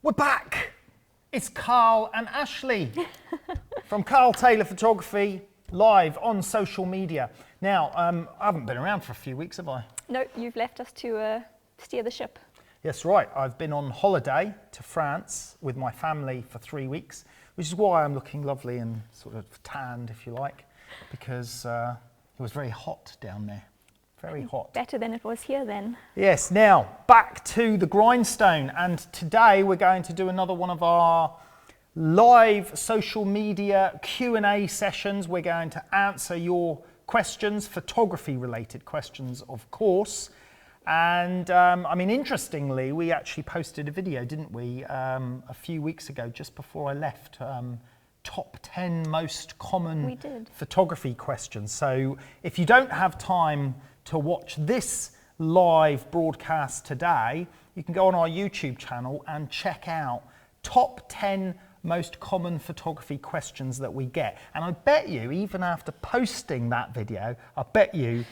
We're back. It's Karl and Ashley from Karl Taylor Photography, live on social media. Now, I haven't been around for a few weeks, have I? No, you've left us to steer the ship. Yes, right. I've been on holiday to France with my family for 3 weeks, which is why I'm looking lovely and sort of tanned, if you like, because it was very hot down there. Very hot. Better than it was here then. Yes, now back to the grindstone, and today we're going to do another one of our live social media Q&A sessions. We're going to answer your questions, photography related questions, of course. And I mean, interestingly, we actually posted a video, didn't we, a few weeks ago, just before I left, top 10 most common photography questions. So if you don't have time to watch this live broadcast today, you can go on our YouTube channel and check out top 10 most common photography questions that we get. And I bet you, even after posting that video, I bet you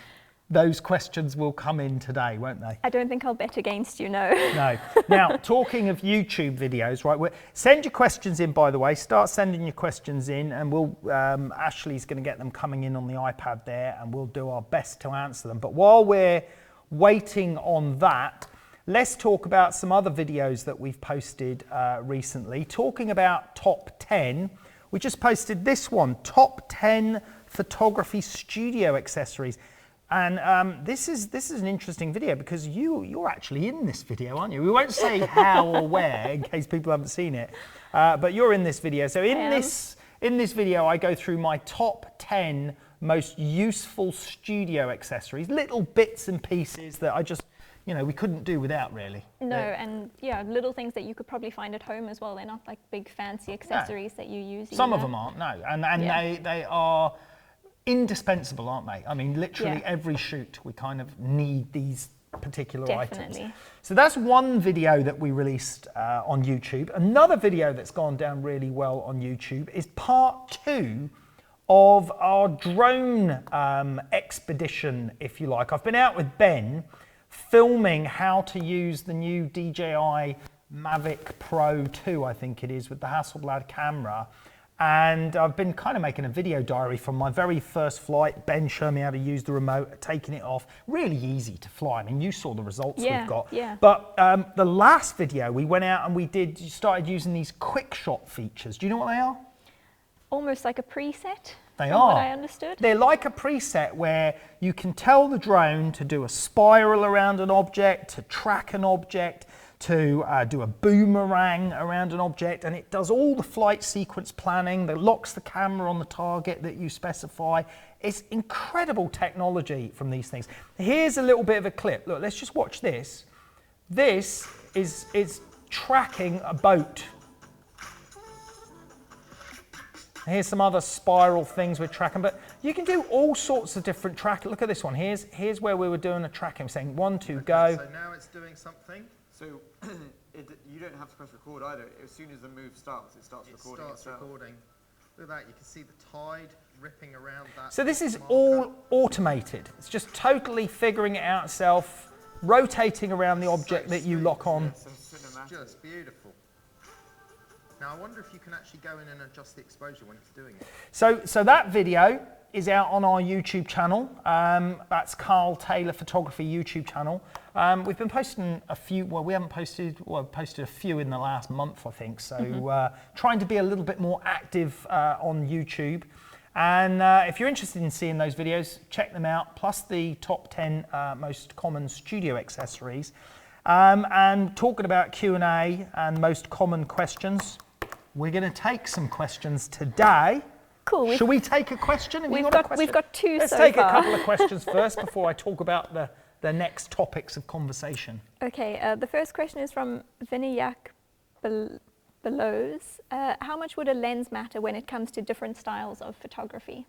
those questions will come in today, won't they? I don't think I'll bet against you, no. No. Now, talking of YouTube videos, right, send your questions in, by the way. Start sending your questions in, and we'll, Ashley's going to get them coming in on the iPad there, and we'll do our best to answer them. But while we're waiting on that, let's talk about some other videos that we've posted recently. Talking about top 10, we just posted this one, top 10 photography studio accessories. And this is an interesting video because you're actually in this video, aren't you? We won't say how or where in case people haven't seen it, but you're in this video. So in this video, I go through my top 10 most useful studio accessories, little bits and pieces that I just, you know, we couldn't do without, really. No, and yeah, little things that you could probably find at home as well. They're not like big fancy accessories that you use. Some of them aren't, no, and they are indispensable, aren't they? I mean, literally every shoot we kind of need these particular items. So that's one video that we released on YouTube. Another video that's gone down really well on YouTube is part 2 of our drone expedition, if you like. I've been out with Ben filming how to use the new DJI Mavic Pro 2, I think it is, with the Hasselblad camera. And I've been kind of making a video diary from my very first flight. Ben showed me how to use the remote, taking it off. Really easy to fly. I mean, you saw the results we've got. Yeah. But the last video, we went out and we started using these quick shot features. Do you know what they are? Almost like a preset. They are. What I understood. They're like a preset where you can tell the drone to do a spiral around an object, to track an object, to do a boomerang around an object, and it does all the flight sequence planning, that locks the camera on the target that you specify. It's incredible technology from these things. Here's a little bit of a clip. Look, let's just watch this. This is tracking a boat. Here's some other spiral things we're tracking, but you can do all sorts of different tracking. Look at this one. Here's where we were doing a tracking, saying 1, 2, go. So now it's doing something. So you don't have to press record either. As soon as the move starts, it starts recording. It starts recording. Look at that, you can see the tide ripping around that. So this is all automated. It's just totally figuring it out itself, rotating around the object that you lock on. It's just beautiful. Now I wonder if you can actually go in and adjust the exposure when it's doing it. So that video is out on our YouTube channel. That's Karl Taylor Photography YouTube channel. We've been posting a few, well, we haven't posted, well, I've posted a few in the last month, I think. So trying to be a little bit more active on YouTube. And if you're interested in seeing those videos, check them out, plus the top 10 most common studio accessories. And talking about Q&A and most common questions, we're going to take some questions today. Cool. Shall we take a question? We've got two Let's so take far. a couple of questions first before I talk about the next topics of conversation. Okay, the first question is from Vinayak Belows. How much would a lens matter when it comes to different styles of photography?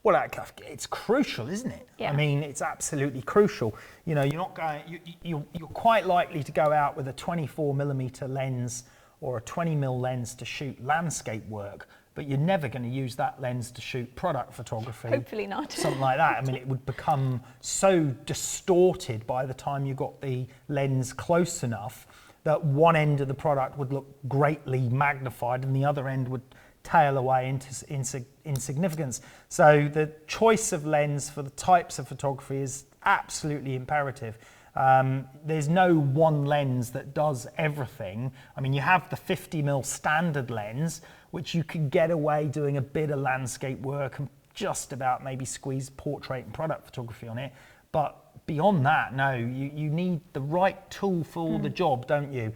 Well, it's crucial, isn't it? Yeah. I mean, it's absolutely crucial. You know, you're not going. You're quite likely to go out with a 24mm lens or a 20mm lens to shoot landscape work, but you're never going to use that lens to shoot product photography. Hopefully not. Something like that. I mean, it would become so distorted by the time you got the lens close enough that one end of the product would look greatly magnified and the other end would tail away into insignificance. So the choice of lens for the types of photography is absolutely imperative. There's no one lens that does everything. I mean, you have the 50mm standard lens, which you can get away doing a bit of landscape work and just about maybe squeeze portrait and product photography on it. But beyond that, no, you need the right tool for the job, don't you?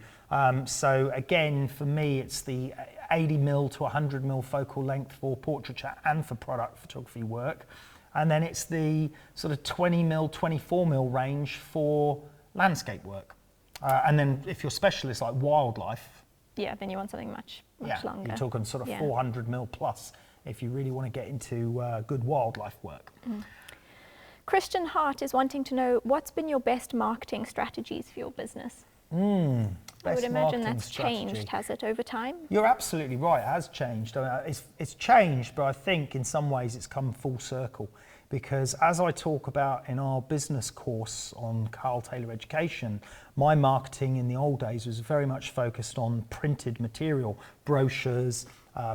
So again, for me, it's the 80mm to 100mm focal length for portraiture and for product photography work. And then it's the sort of 20mm, 24mm range for landscape work. And then if you're specialist like wildlife, Yeah, then you want something much longer. you're talking sort of 400mm plus if you really want to get into good wildlife work. Christian Hart is wanting to know, what's been your best marketing strategies for your business? I would imagine that's changed, has it, over time? You're absolutely right, it has changed. It's changed, but I think in some ways it's come full circle, because as I talk about in our business course on Karl Taylor Education, my marketing in the old days was very much focused on printed material, brochures,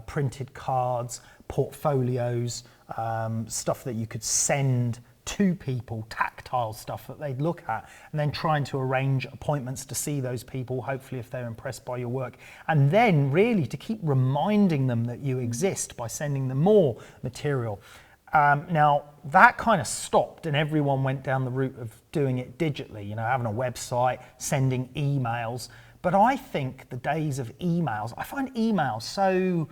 printed cards, portfolios, stuff that you could send to people, tactile stuff that they'd look at, and then trying to arrange appointments to see those people, hopefully if they're impressed by your work, and then really to keep reminding them that you exist by sending them more material. Now that kind of stopped and everyone went down the route of doing it digitally, you know, having a website, sending emails. But I think the days of emails, I find emails so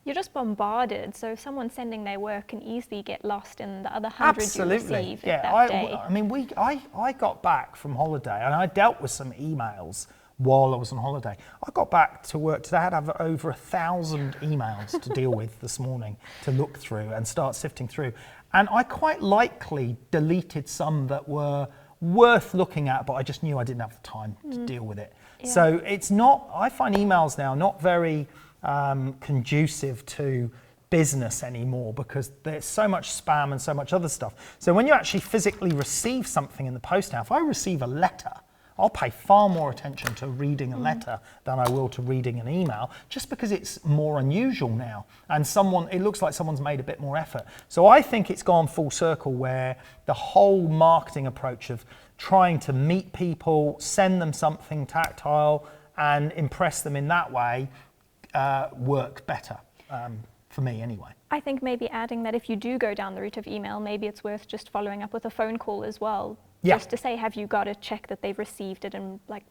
you're just bombarded, so if someone's sending their work can easily get lost in the other 100 you receive that day. I mean, I got back from holiday and I dealt with some emails while I was on holiday. I got back to work today, I had over 1,000 emails to deal with this morning, to look through and start sifting through. And I quite likely deleted some that were worth looking at, but I just knew I didn't have the time to deal with it. Yeah. So it's not, I find emails now not very conducive to business anymore, because there's so much spam and so much other stuff. So when you actually physically receive something in the post now, if I receive a letter, I'll pay far more attention to reading a letter than I will to reading an email, just because it's more unusual now. And it looks like someone's made a bit more effort. So I think it's gone full circle, where the whole marketing approach of trying to meet people, send them something tactile and impress them in that way work better, for me anyway. I think maybe adding that if you do go down the route of email, maybe it's worth just following up with a phone call as well. Yeah. Just to say, have you got to check that they've received it, and like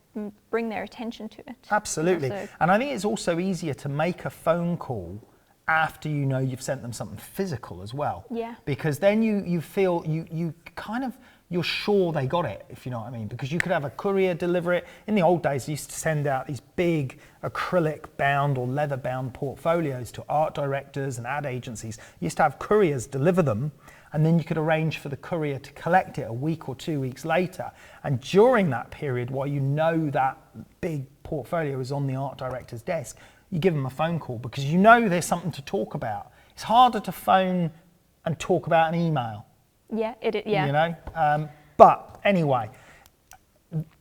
bring their attention to it. Absolutely. So, and I think it's also easier to make a phone call after you know you've sent them something physical as well. Yeah. Because then you feel, you kind of, you're sure they got it, if you know what I mean. Because you could have a courier deliver it. In the old days, they used to send out these big acrylic bound or leather bound portfolios to art directors and ad agencies. You used to have couriers deliver them, and then you could arrange for the courier to collect it a week or 2 weeks later. And during that period, while you know that big portfolio is on the art director's desk, you give them a phone call, because you know there's something to talk about. It's harder to phone and talk about an email. yeah, yeah. You know? But anyway,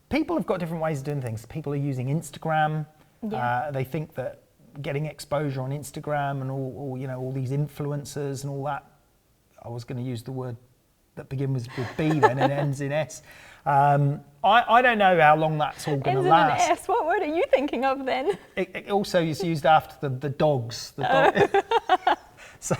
people have got different ways of doing things. People are using Instagram. Yeah. They think that getting exposure on Instagram and all these influencers and all that, I was going to use the word that begins with B then and ends in S. I don't know how long that's all going to last. Ends in an S. What word are you thinking of then? It also is used after the dogs. So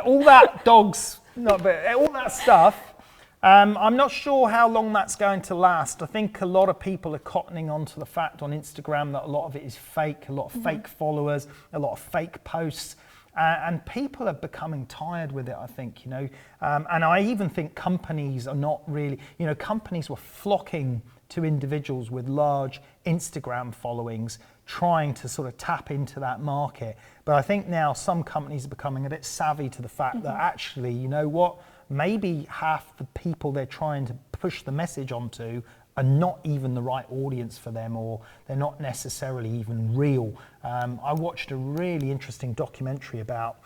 all that dogs, all that stuff, I'm not sure how long that's going to last. I think a lot of people are cottoning onto the fact on Instagram that a lot of it is fake, a lot of fake followers, a lot of fake posts. And people are becoming tired with it, I think, you know. And I even think companies are not really, you know, companies were flocking to individuals with large Instagram followings, trying to sort of tap into that market. But I think now some companies are becoming a bit savvy to the fact that actually, you know what, maybe half the people they're trying to push the message onto are not even the right audience for them, or they're not necessarily even real. I watched a really interesting documentary about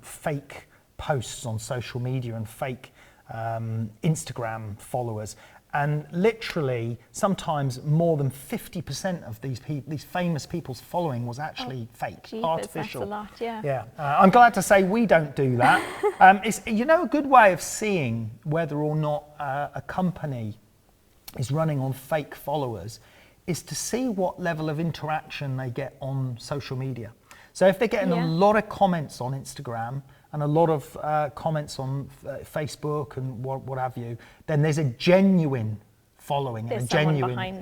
fake posts on social media and fake Instagram followers. And literally, sometimes more than 50% of these famous people's following was actually fake, Jeepers, artificial. That's a lot, yeah. Yeah, I'm glad to say we don't do that. It's, you know, a good way of seeing whether or not a company is running on fake followers is to see what level of interaction they get on social media. So if they're getting a lot of comments on Instagram and a lot of comments on Facebook and what have you, then there's a genuine following and a genuine,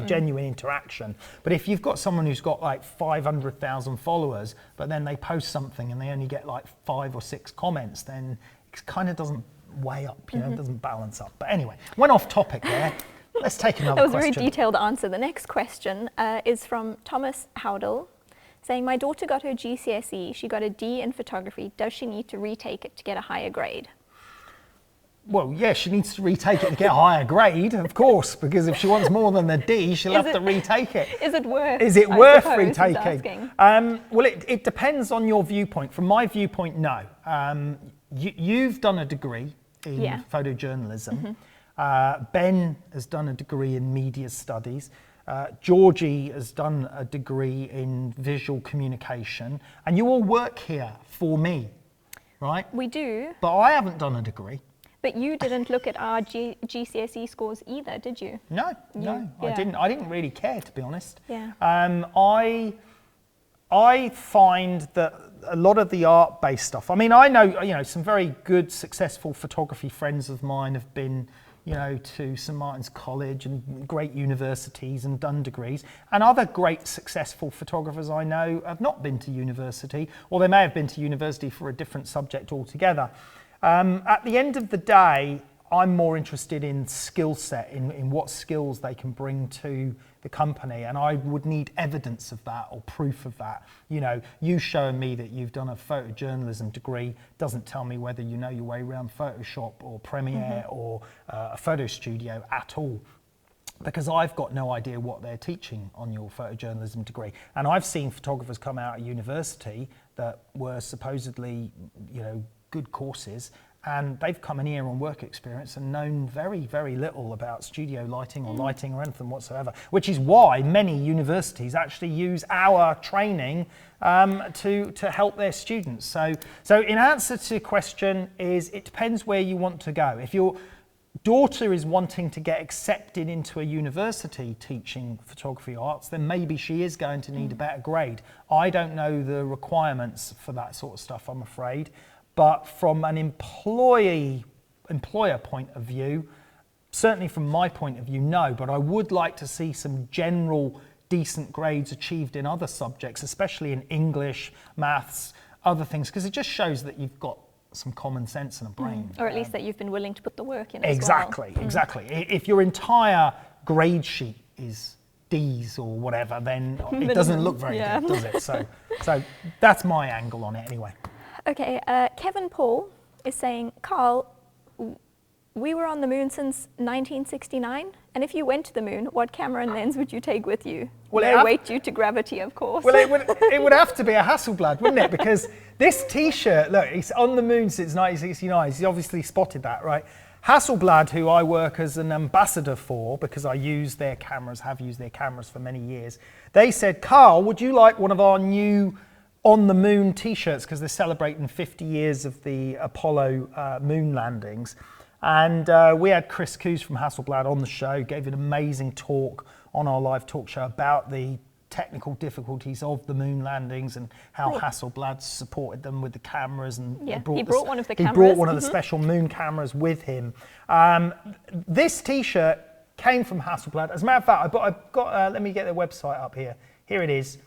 genuine interaction. But if you've got someone who's got like 500,000 followers, but then they post something and they only get like 5 or 6 comments, then it kind of doesn't weigh up, you know, it doesn't balance up. But anyway, went off topic there. Let's take another question. That was a very detailed answer. The next question is from Thomas Howdell, saying, my daughter got her GCSE, she got a D in photography. Does she need to retake it to get a higher grade? Well, yeah, she needs to retake it to get a higher grade, of course, because if she wants more than a D, she'll have to retake it. Is it worth? Is it worth retaking? Well, it depends on your viewpoint. From my viewpoint, no. You've done a degree in photojournalism. Ben has done a degree in media studies. Georgie has done a degree in visual communication. And you all work here for me, right? We do. But I haven't done a degree. But you didn't look at our GCSE scores either, did you? No, I didn't. I didn't really care, to be honest. Yeah. I find that a lot of the art-based stuff. I mean, I know, you know, some very good, successful photography friends of mine have been, you know, to St Martin's College and great universities and done degrees. And other great, successful photographers I know have not been to university, or they may have been to university for a different subject altogether. At the end of the day, I'm more interested in skill set, in what skills they can bring to the company, and I would need evidence of that or proof of that. You know, you showing me that you've done a photojournalism degree doesn't tell me whether you know your way around Photoshop or Premiere or a photo studio at all, because I've got no idea what they're teaching on your photojournalism degree. And I've seen photographers come out of university that were supposedly, you know, good courses, and they've come in here on work experience and known very, very little about studio lighting or anything whatsoever, which is why many universities actually use our training to help their students. So in answer to the question is, it depends where you want to go. If your daughter is wanting to get accepted into a university teaching photography arts, then maybe she is going to need a better grade. I don't know the requirements for that sort of stuff, I'm afraid. But from an employer point of view, certainly from my point of view, no. But I would like to see some general decent grades achieved in other subjects, especially in English, maths, other things, because it just shows that you've got some common sense and a brain. Or at least that you've been willing to put the work in Exactly. If your entire grade sheet is D's or whatever, then it doesn't look very good, does it? So that's my angle on it anyway. Okay, Kevin Paul is saying, Karl, we were on the moon since 1969, and if you went to the moon, what camera and lens would you take with you? Well, no weight due to gravity, of course. Well, it would have to be a Hasselblad, wouldn't it? Because this T-shirt, look, it's on the moon since 1969. He's obviously spotted that, right? Hasselblad, who I work as an ambassador for, because I use their cameras, have used their cameras for many years, they said, Karl, would you like one of our new on the moon T-shirts, because they're celebrating 50 years of the Apollo moon landings. And we had Chris Coos from Hasselblad on the show, gave an amazing talk on our live talk show about the technical difficulties of the moon landings and how Hasselblad supported them with the cameras. And he brought one of the cameras. He brought one of the special moon cameras with him. This T-shirt came from Hasselblad. As a matter of fact, I've got let me get their website up here. Here it is.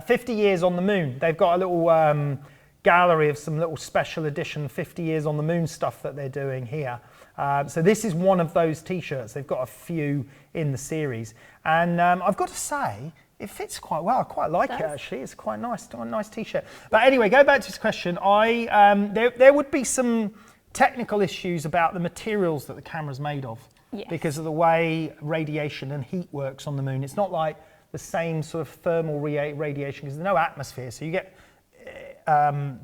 50 years on the moon. They've got a little gallery of some little special edition 50 years on the moon stuff that they're doing here. So this is one of those T-shirts. They've got a few in the series. And I've got to say, it fits quite well. I quite like it, actually. It's quite nice. A nice T-shirt. But anyway, go back to this question. There would be some technical issues about the materials that the camera's made of. Yes. Because of the way radiation and heat works on the moon. It's not like the same sort of thermal radiation, because there's no atmosphere, so you get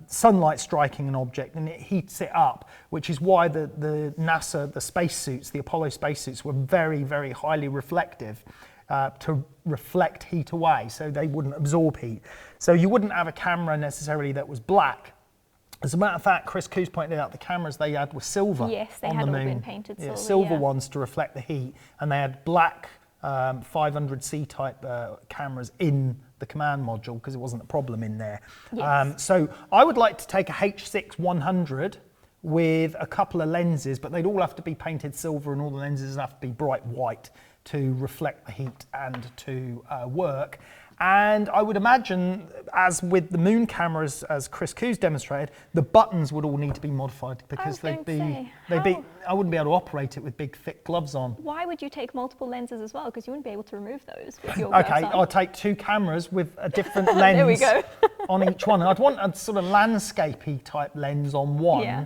sunlight striking an object and it heats it up, which is why the NASA, the spacesuits, the Apollo spacesuits were very, very highly reflective to reflect heat away, so they wouldn't absorb heat. So you wouldn't have a camera necessarily that was black. As a matter of fact, Chris Coos pointed out the cameras they had were silver. Yes, they on had the all moon. been painted silver. Silver ones to reflect the heat, and they had black 500C type cameras in the command module because it wasn't a problem in there. Yes. So I would like to take a H6-100 with a couple of lenses, but they'd all have to be painted silver and all the lenses have to be bright white to reflect the heat and to work. And I would imagine, as with the moon cameras, as Chris Coos demonstrated, the buttons would all need to be modified because I wouldn't be able to operate it with big thick gloves on. Why would you take multiple lenses as well? Because you wouldn't be able to remove those with your gloves Okay, on. I'll take 2 cameras with a different lens There we go. on each one. I'd want a sort of landscapey type lens on one, Yeah.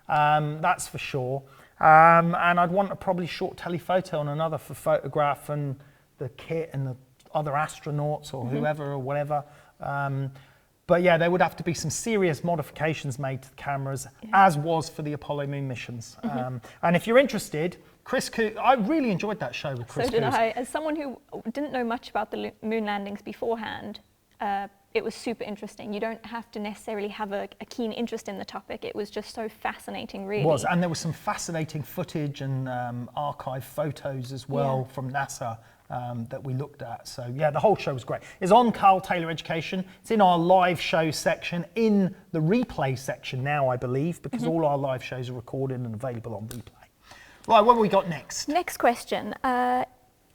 That's for sure. And I'd want a probably short telephoto on another for photograph and the kit and the other astronauts or whoever or whatever. But yeah, there would have to be some serious modifications made to the cameras, as was for the Apollo moon missions. And if you're interested, Chris Coos, I really enjoyed that show with Chris Coos. So did I. As someone who didn't know much about the moon landings beforehand, it was super interesting. You don't have to necessarily have a keen interest in the topic. It was just so fascinating, really. It was, and there was some fascinating footage and archive photos as well from NASA that we looked at. So yeah, the whole show was great. It's on Karl Taylor Education. It's in our live show section, in the replay section now, I believe, because all our live shows are recorded and available on replay. Right, what have we got next? Next question.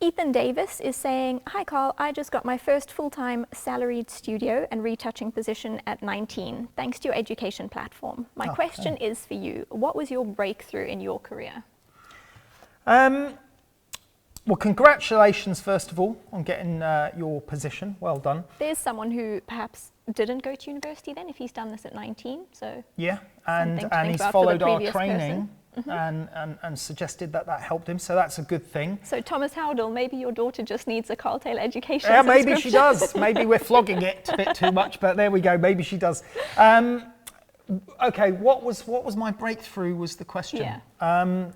Ethan Davis is saying, "Hi Karl, I just got my first full-time salaried studio and retouching position at 19, thanks to your education platform. My question is for you, what was your breakthrough in your career?" Well, congratulations, first of all, on getting your position. Well done. There's someone who perhaps didn't go to university then, if he's done this at 19, so... Yeah, and he's followed our training and suggested that helped him, so that's a good thing. So Thomas Howdell, maybe your daughter just needs a Karl Taylor Education Yeah, maybe she does. Maybe we're flogging it a bit too much, but there we go, maybe she does. Okay, what was my breakthrough was the question. Yeah.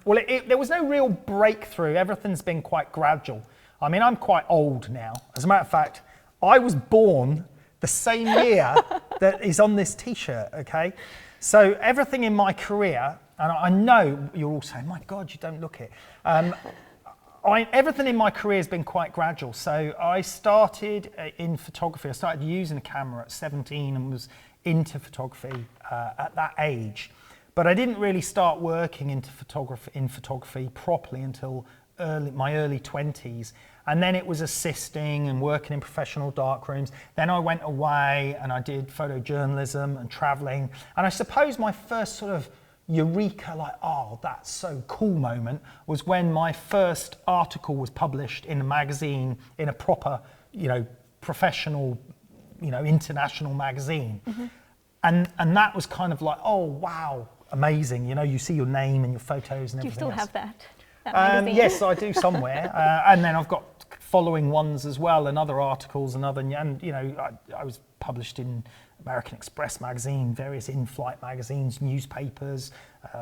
Well, there was no real breakthrough. Everything's been quite gradual. I mean, I'm quite old now. As a matter of fact, I was born the same year that is on this T-shirt, okay? So everything in my career, and I know you're all saying, my God, you don't look it. Everything in my career has been quite gradual. So I started in photography. I started using a camera at 17 and was into photography at that age. But I didn't really start working in photography properly until my early 20s. And then it was assisting and working in professional darkrooms. Then I went away and I did photojournalism and traveling. And I suppose my first sort of eureka, like, oh, that's so cool moment, was when my first article was published in a magazine, in a proper, professional, international magazine. And that was kind of like, oh, wow, amazing. You see your name and your photos and everything. Do you still else. have that magazine? Yes, I do somewhere. And then I've got following ones as well, and other articles and I was published in American Express magazine, various in-flight magazines, newspapers,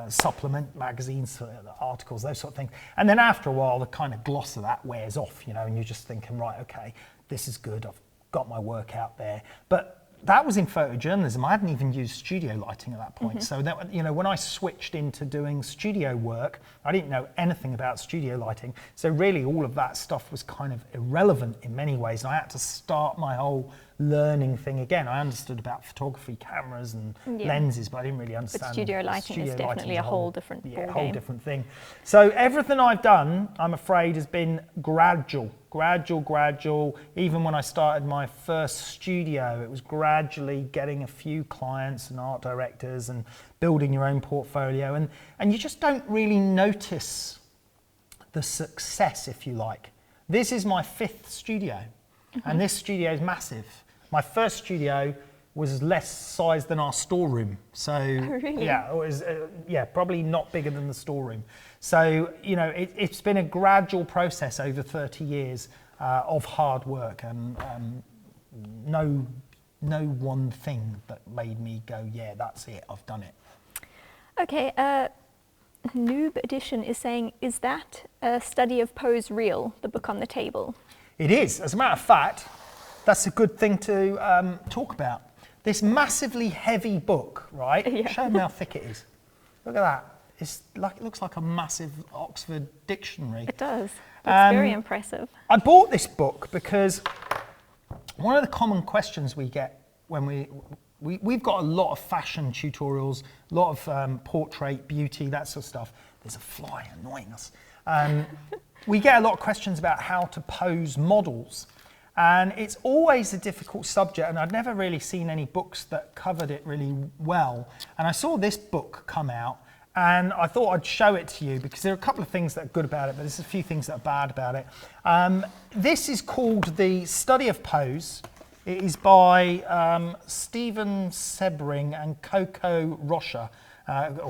supplement magazines, articles, those sort of things. And then after a while, the kind of gloss of that wears off, and you're just thinking, right, okay, this is good. I've got my work out there. But that was in photojournalism. I hadn't even used studio lighting at that point. So that, when I switched into doing studio work, I didn't know anything about studio lighting. So really all of that stuff was kind of irrelevant in many ways. And I had to start my whole learning thing again. I understood about photography, cameras and lenses, but I didn't really understand. But studio lighting is definitely a whole different ballgame. Yeah, a whole different thing. So everything I've done, I'm afraid, has been gradual. Even when I started my first studio, it was gradually getting a few clients and art directors and building your own portfolio. And you just don't really notice the success, if you like. This is my 5th studio, and this studio is massive. My first studio was less size than our storeroom. So really? Yeah, it was probably not bigger than the storeroom. So it's been a gradual process over 30 years of hard work and no no one thing that made me go, yeah, that's it, I've done it. Okay, Noob Edition is saying, is that a study of pose real, the book on the table? It is. As a matter of fact, that's a good thing to talk about. This massively heavy book, right? Yeah. Show them how thick it is. Look at that. It looks like a massive Oxford dictionary. It does. It's very impressive. I bought this book because one of the common questions we get when we've got a lot of fashion tutorials, a lot of portrait, beauty, that sort of stuff. There's a fly annoying us. We get a lot of questions about how to pose models. And it's always a difficult subject, and I'd never really seen any books that covered it really well. And I saw this book come out, and I thought I'd show it to you because there are a couple of things that are good about it, but there's a few things that are bad about it. This is called The Study of Pose. It is by Stephen Sebring and Coco Rocha. And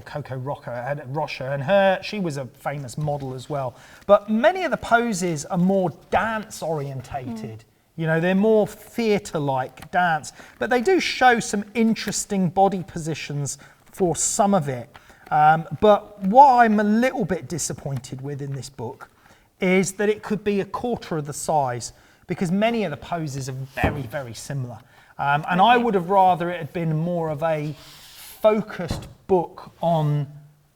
she was a famous model as well. But many of the poses are more dance orientated. You know, they're more theatre-like dance, but they do show some interesting body positions for some of it. But what I'm a little bit disappointed with in this book is that it could be a quarter of the size, because many of the poses are very, very similar. And I would have rather it had been more of a focused book on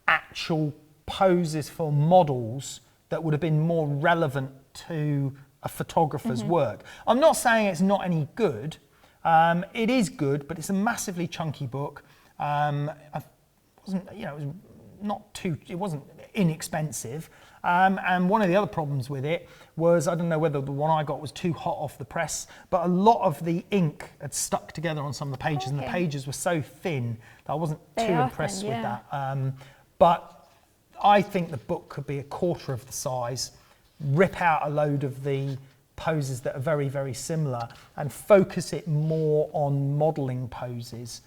actual poses for models that would have been more relevant to a photographer's work. I'm not saying it's not any good. It is good, but it's a massively chunky book. It wasn't inexpensive. And one of the other problems with it was, I don't know whether the one I got was too hot off the press, but a lot of the ink had stuck together on some of the pages, and the pages were so thin that I wasn't too impressed with that. But I think the book could be a quarter of the size, rip out a load of the poses that are very, very similar, and focus it more on modelling poses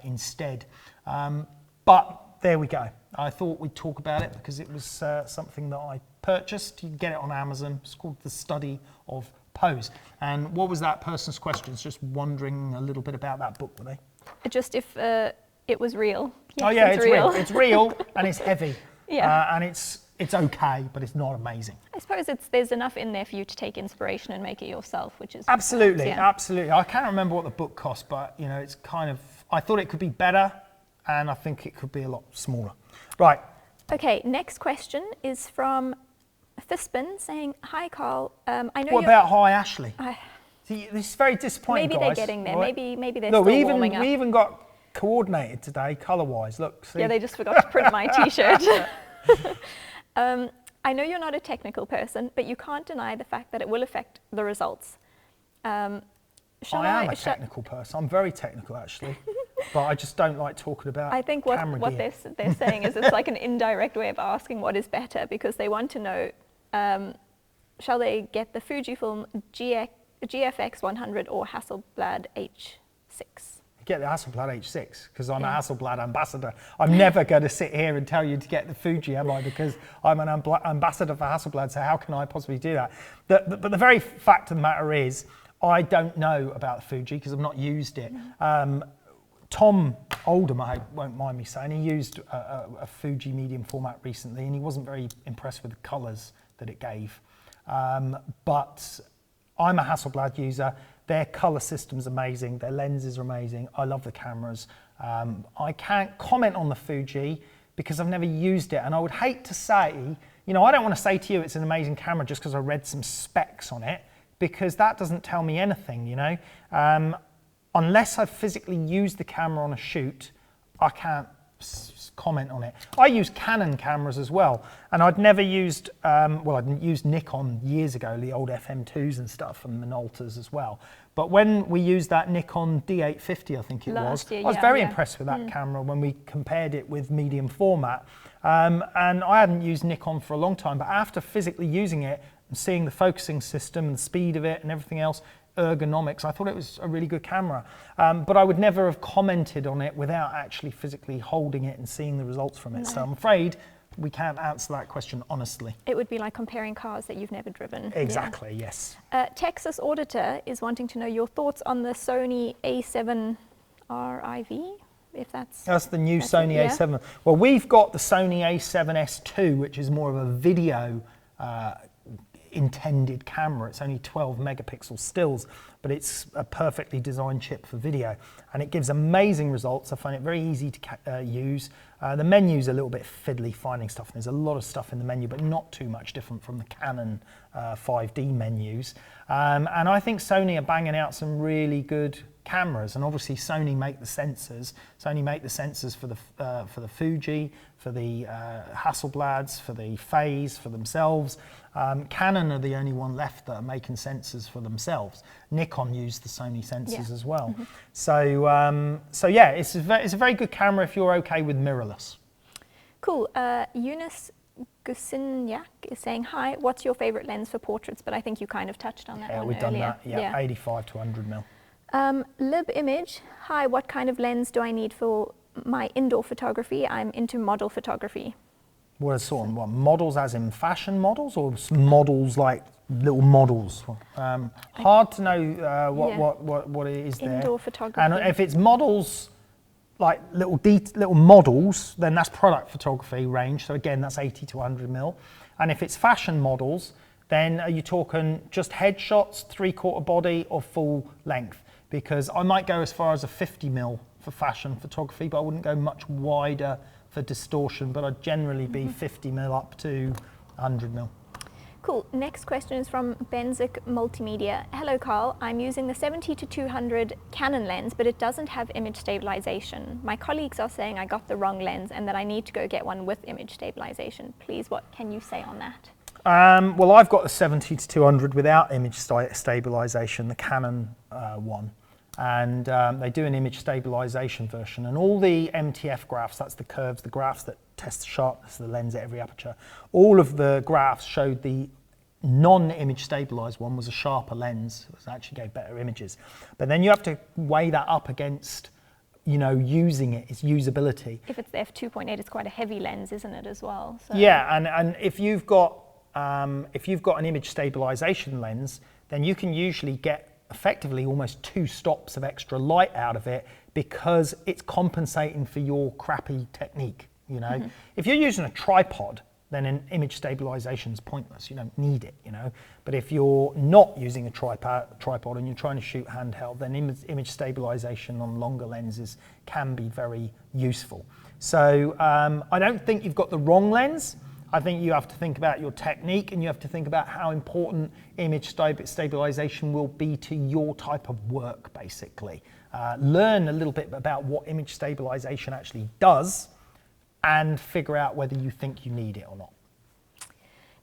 instead. But there we go. I thought we'd talk about it because it was something that I purchased. You can get it on Amazon. It's called The Study of Pose. And what was that person's question? It's just wondering a little bit about that book, were they? Just if it was real. Yes, oh yeah, it's real. It's real and it's heavy. Yeah. And it's okay, but it's not amazing. I suppose there's enough in there for you to take inspiration and make it yourself, which is absolutely, perhaps, yeah. Absolutely. I can't remember what the book cost, but you know, it's kind of. I thought it could be better, and I think it could be a lot smaller. Right. Okay. Next question is from Fispin saying, "Hi, Karl. I know." What about hi, Ashley? See, this is very disappointing. Maybe guys, they're getting there. right? Maybe they're Look, still warming up. We even got coordinated today, colour-wise. Look. See? Yeah, they just forgot to print my T-shirt. I know you're not a technical person, but you can't deny the fact that it will affect the results. I am a technical person. I'm very technical, actually, but I just don't like talking about. I think what they're saying is it's like an indirect way of asking what is better, because they want to know, shall they get the Fujifilm GFX 100 or Hasselblad H6? Get the Hasselblad H6 because I'm a Hasselblad ambassador. I'm never going to sit here and tell you to get the Fuji, am I? Because I'm an ambassador for Hasselblad, so how can I possibly do that? But the very fact of the matter is, I don't know about the Fuji because I've not used it. Tom Oldham, I won't mind me saying, he used a Fuji medium format recently, and he wasn't very impressed with the colours that it gave. But I'm a Hasselblad user. Their colour system's amazing. Their lenses are amazing. I love the cameras. I can't comment on the Fuji because I've never used it. And I would hate to say, you know, I don't want to say to you it's an amazing camera just because I read some specs on it, because that doesn't tell me anything, you know. Unless I've physically used the camera on a shoot, I can't comment on it. I use Canon cameras as well, and I'd never used, I'd used Nikon years ago, the old FM2s and stuff, and Minoltas as well. But when we used that Nikon D850, I think it was, I was very impressed with that camera when we compared it with medium format. And I hadn't used Nikon for a long time, but after physically using it and seeing the focusing system and the speed of it and everything else, ergonomics, I thought it was a really good camera. But I would never have commented on it without actually physically holding it and seeing the results from it. No. So I'm afraid we can't answer that question honestly. It would be like comparing cars that you've never driven. Exactly, yes. Texas Auditor is wanting to know your thoughts on the Sony A7 RIV, if that's the new Sony it, yeah. A7. Well, we've got the Sony A7S II, which is more of a video intended camera. It's only 12 megapixel stills, but it's a perfectly designed chip for video, and it gives amazing results. I find it very easy to use. The menu's a little bit fiddly finding stuff, and there's a lot of stuff in the menu, but not too much different from the Canon 5D menus. And I think Sony are banging out some really good cameras, and obviously Sony make the sensors. Sony make the sensors for the Fuji, for the Hasselblads, for the Phase, for themselves. Canon are the only one left that are making sensors for themselves. Nikon use the Sony sensors as well. So yeah, it's a very good camera if you're okay with mirrorless. Cool. Eunice Gusinyak is saying, hi, what's your favorite lens for portraits? But I think you kind of touched on that one we've done earlier. that. Yeah, 85 to 100 mil. Lib Image, hi, what kind of lens do I need for my indoor photography? I'm into model photography. What sort of models, as in fashion models, or models like little models? Hard to know what it is there. Indoor photography. And if it's models like little models, then that's product photography range. So again, that's 80 to 100 mil. And if it's fashion models, then are you talking just headshots, 3/4 body, or full length? Because I might go as far as a 50 mil for fashion photography, but I wouldn't go much wider for distortion, but I'd generally be 50 mil up to 100 mil. Cool. Next question is from Benzik Multimedia. Hello, Karl. I'm using the 70 to 200 Canon lens, but it doesn't have image stabilization. My colleagues are saying I got the wrong lens and that I need to go get one with image stabilization. Please, what can you say on that? Well, I've got the 70 to 200 without image stabilization, the Canon one. And they do an image stabilization version, and all the MTF graphs, that's the curves, the graphs that test the sharpness of the lens at every aperture, all of the graphs showed the non-image stabilized one was a sharper lens. It actually gave better images. But then you have to weigh that up against, you know, using it, its usability. If it's the f2.8, it's quite a heavy lens, isn't it, as well? So. Yeah, and if you've got an image stabilization lens, then you can usually get effectively almost 2 stops of extra light out of it, because it's compensating for your crappy technique, you know. If you're using a tripod, then an image stabilization is pointless. You don't need it, you know. But if you're not using a tripod and you're trying to shoot handheld, then image stabilization on longer lenses can be very useful. So I don't think you've got the wrong lens. I think you have to think about your technique, and you have to think about how important image stabilization will be to your type of work, basically. Learn a little bit about what image stabilization actually does, and figure out whether you think you need it or not.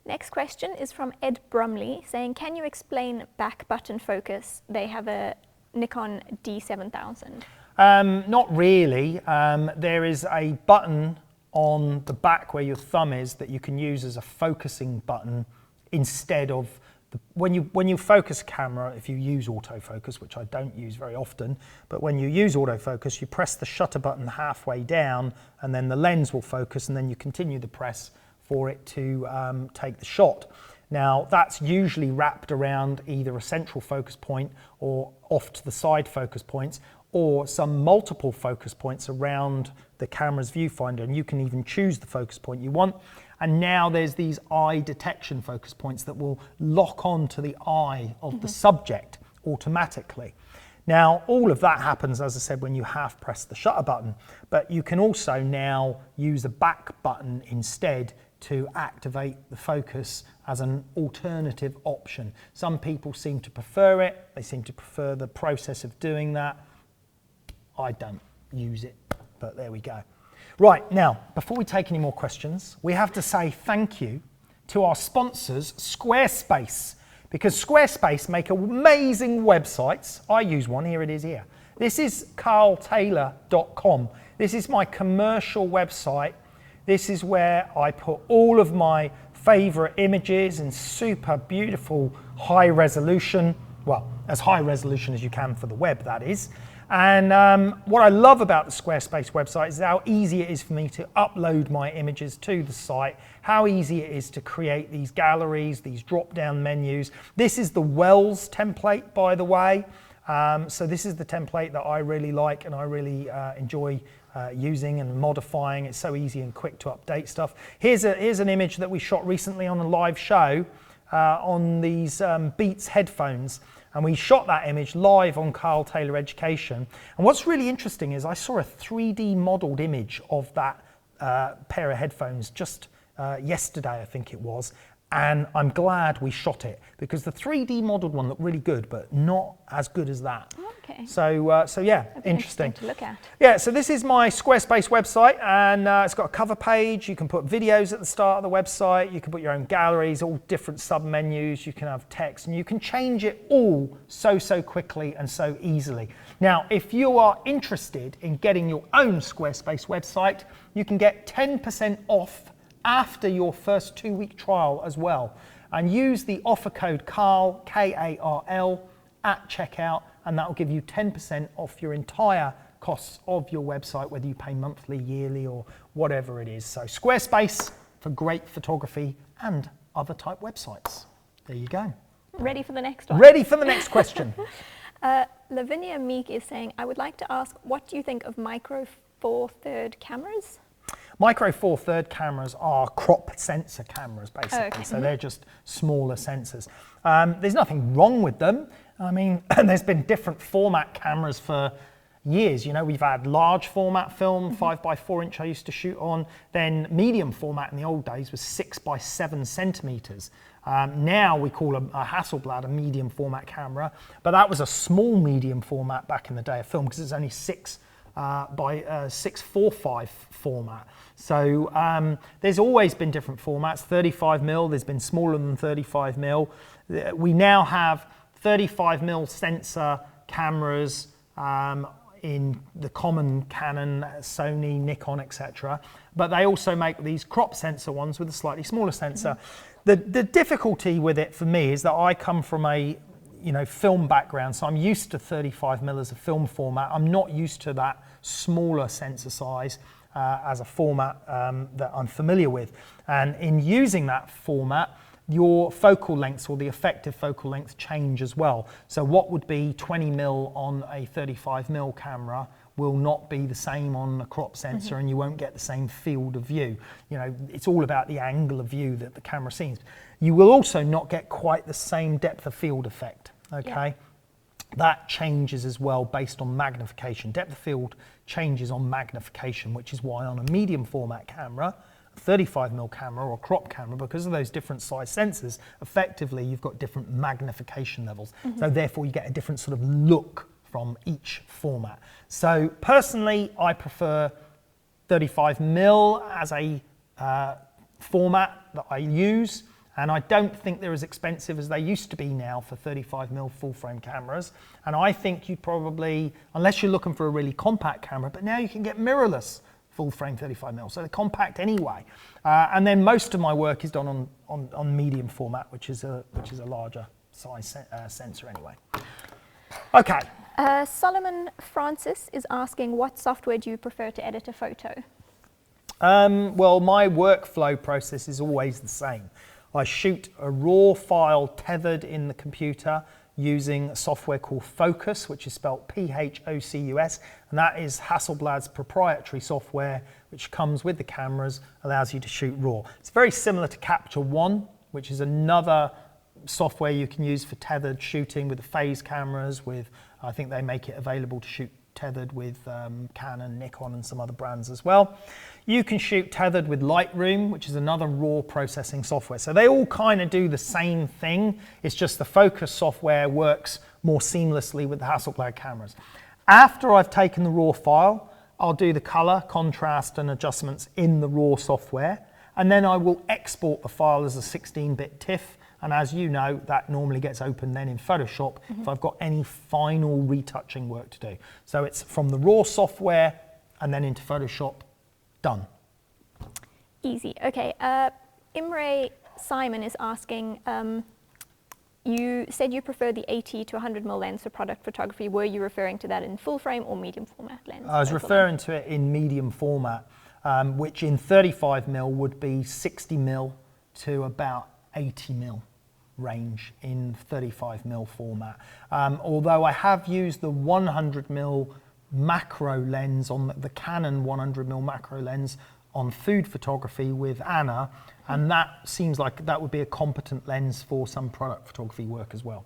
Next question is from Ed Brumley saying, can you explain back button focus? They have a Nikon D7000. Not really. There is a button on the back where your thumb is that you can use as a focusing button instead of when you focus a camera. If you use autofocus, which I don't use very often, but when you use autofocus, you press the shutter button halfway down, and then the lens will focus, and then you continue the press for it to take the shot. Now that's usually wrapped around either a central focus point or off to the side focus points, or some multiple focus points around the camera's viewfinder, and you can even choose the focus point you want. And now there's these eye detection focus points that will lock on to the eye of the subject automatically. Now all of that happens, as I said, when you half press the shutter button, but you can also now use a back button instead to activate the focus as an alternative option. Some people seem to prefer it. They seem to prefer the process of doing that. I don't use it, but there we go. Right, now, before we take any more questions, we have to say thank you to our sponsors, Squarespace, because Squarespace make amazing websites. I use one, here it is here. This is karltaylor.com. This is my commercial website. This is where I put all of my favorite images in super beautiful high resolution, well, as high resolution as you can for the web, that is. And what I love about the Squarespace website is how easy it is for me to upload my images to the site, how easy it is to create these galleries, these drop-down menus. This is the Wells template, by the way. So this is the template that I really like and I really enjoy using and modifying. It's so easy and quick to update stuff. Here's an image that we shot recently on a live show on these Beats headphones. And we shot that image live on Karl Taylor Education. And what's really interesting is I saw a 3D modeled image of that pair of headphones just yesterday, I think it was. And I'm glad we shot it because the 3D modeled one looked really good, but not as good as that. Okay. So yeah, interesting to look at. Yeah, so this is my Squarespace website, and it's got a cover page. You can put videos at the start of the website. You can put your own galleries, all different sub-menus. You can have text, and you can change it all so quickly and so easily. Now, if you are interested in getting your own Squarespace website, you can get 10% off after your first 2-week trial as well, and use the offer code Karl, K-A-R-L, at checkout, and that will give you 10% off your entire costs of your website, whether you pay monthly, yearly, or whatever it is. So Squarespace for great photography and other type websites. There you go. Ready for the next one? Ready for the next question. Lavinia Meek is saying, I would like to ask, what do you think of micro Four Third cameras? Micro Four Third cameras are crop sensor cameras, basically. Oh, okay. So they're just smaller sensors. There's nothing wrong with them. I mean, there's been different format cameras for years. You know, we've had large format film, 5x4 inch I used to shoot on. Then medium format in the old days was 6x7 centimeters. Now we call a Hasselblad a medium format camera, but that was a small medium format back in the day of film because it's only 6 by 645 format. So there's always been different formats. 35mm, there's been smaller than 35mm. We now have 35mm sensor cameras in the common Canon, Sony, Nikon, etc. But they also make these crop sensor ones with a slightly smaller sensor. The difficulty with it for me is that I come from a film background, so I'm used to 35mm as a film format. I'm not used to that smaller sensor size as a format that I'm familiar with. And in using that format, your focal lengths or the effective focal length change as well. So what would be 20mm on a 35mm camera will not be the same on a crop sensor, and you won't get the same field of view. It's all about the angle of view that the camera sees. You will also not get quite the same depth of field effect, okay? Yeah. That changes as well based on magnification. Depth of field changes on magnification, which is why on a medium format camera, a 35mm camera or crop camera, because of those different size sensors, effectively you've got different magnification levels. So therefore you get a different sort of look from each format. So personally, I prefer 35mm as a format that I use, and I don't think they're as expensive as they used to be now for 35mm full frame cameras. And I think you'd probably, unless you're looking for a really compact camera, but now you can get mirrorless full frame 35mm, so they're compact anyway. And then most of my work is done on medium format, which is a larger size sensor anyway. Okay. Solomon Francis is asking, what software do you prefer to edit a photo? Well, my workflow process is always the same. I shoot a raw file tethered in the computer using a software called Focus, which is spelled P-H-O-C-U-S, and that is Hasselblad's proprietary software, which comes with the cameras, allows you to shoot raw. It's very similar to Capture One, which is another software you can use for tethered shooting with the phase cameras. I think they make it available to shoot tethered with Canon, Nikon, and some other brands as well. You can shoot tethered with Lightroom, which is another raw processing software. So they all kind of do the same thing. It's just the Focus software works more seamlessly with the Hasselblad cameras. After I've taken the raw file, I'll do the color, contrast, and adjustments in the raw software, and then I will export the file as a 16-bit TIFF. And as you know, that normally gets opened then in Photoshop if I've got any final retouching work to do. So it's from the raw software and then into Photoshop, done. Easy. Okay. Imre Simon is asking, You said you prefer the 80 to 100mm lens for product photography. Were you referring to that in full frame or medium format lens? I was referring to it in medium format, which in 35mm would be 60mm to about 80mm range in 35mm format. Although I have used the 100mm macro lens on the Canon 100mm macro lens on food photography with Anna, and that seems like that would be a competent lens for some product photography work as well.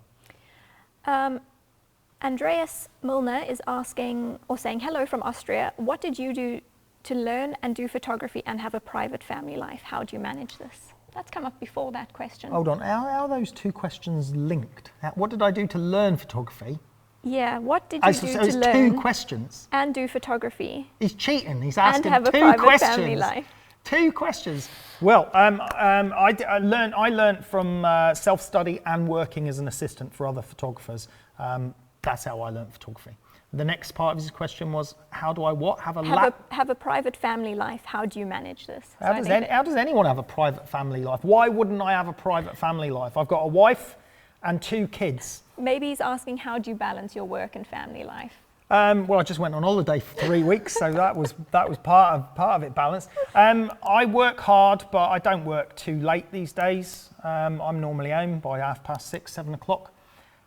Andreas Milner is asking or saying hello from Austria. What did you do to learn and do photography and have a private family life? How do you manage this? That's come up before that question. Hold on, how are those two questions linked? What did I do to learn photography? Yeah, what did you do So to it's learn two questions. and do photography He's cheating. He's asking and have a two private questions. family life? Two questions. Well, I learned from self-study and working as an assistant for other photographers. That's how I learned photography. The next part of his question was, how do I what? Have a private family life. How do you manage this? How does anyone have a private family life? Why wouldn't I have a private family life? I've got a wife and 2 kids. Maybe he's asking, how do you balance your work and family life? Well, I just went on holiday for 3 weeks, so that was part of it balanced. I work hard, but I don't work too late these days. I'm normally home by 6:30, 7 o'clock,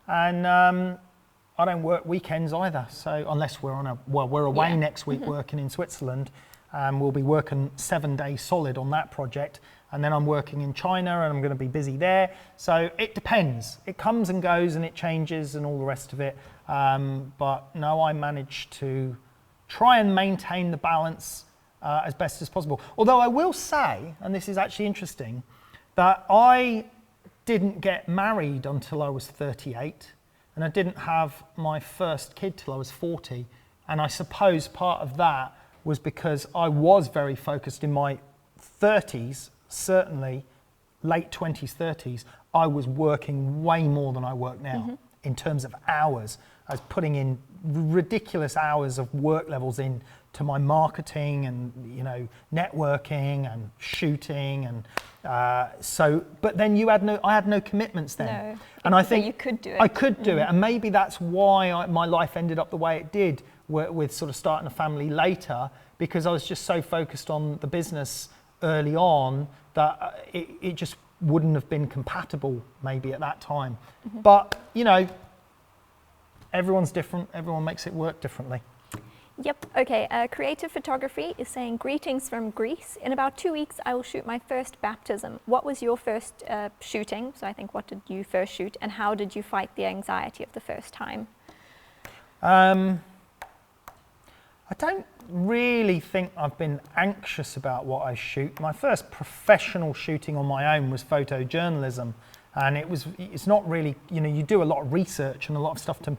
and I don't work weekends either. So unless we're away next week working in Switzerland, we'll be working 7 days solid on that project. And then I'm working in China and I'm going to be busy there. So it depends. It comes and goes and it changes and all the rest of it. But no, I manage to try and maintain the balance as best as possible. Although I will say, and this is actually interesting, that I didn't get married until I was 38 and I didn't have my first kid till I was 40. And I suppose part of that was because I was very focused in my 30s. Certainly late 20s, 30s, I was working way more than I work now in terms of hours. I was putting in ridiculous hours of work levels in to my marketing and, you know, networking and shooting and but then I had no commitments then. No. And I think so you could do it. I could do it, and maybe that's why my life ended up the way it did with sort of starting a family later, because I was just so focused on the business early on that it just wouldn't have been compatible maybe at that time. But, you know, everyone's different. Everyone makes it work differently. Yep. Okay. Creative Photography is saying, greetings from Greece. In about 2 weeks, I will shoot my first baptism. What was your first shooting? So I think, what did you first shoot, and how did you fight the anxiety of the first time? I don't really think I've been anxious about what I shoot. My first professional shooting on my own was photojournalism, and it's not really, you know, you do a lot of research and a lot of stuff to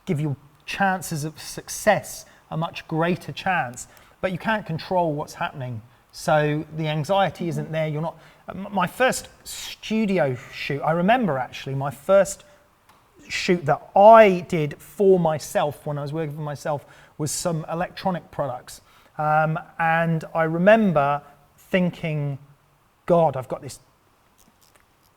give you chances of success, a much greater chance, but you can't control what's happening. So the anxiety isn't there. You're not. My first studio shoot, I remember actually my first shoot that I did for myself when I was working for myself was some electronic products. And I remember thinking, God, I've got this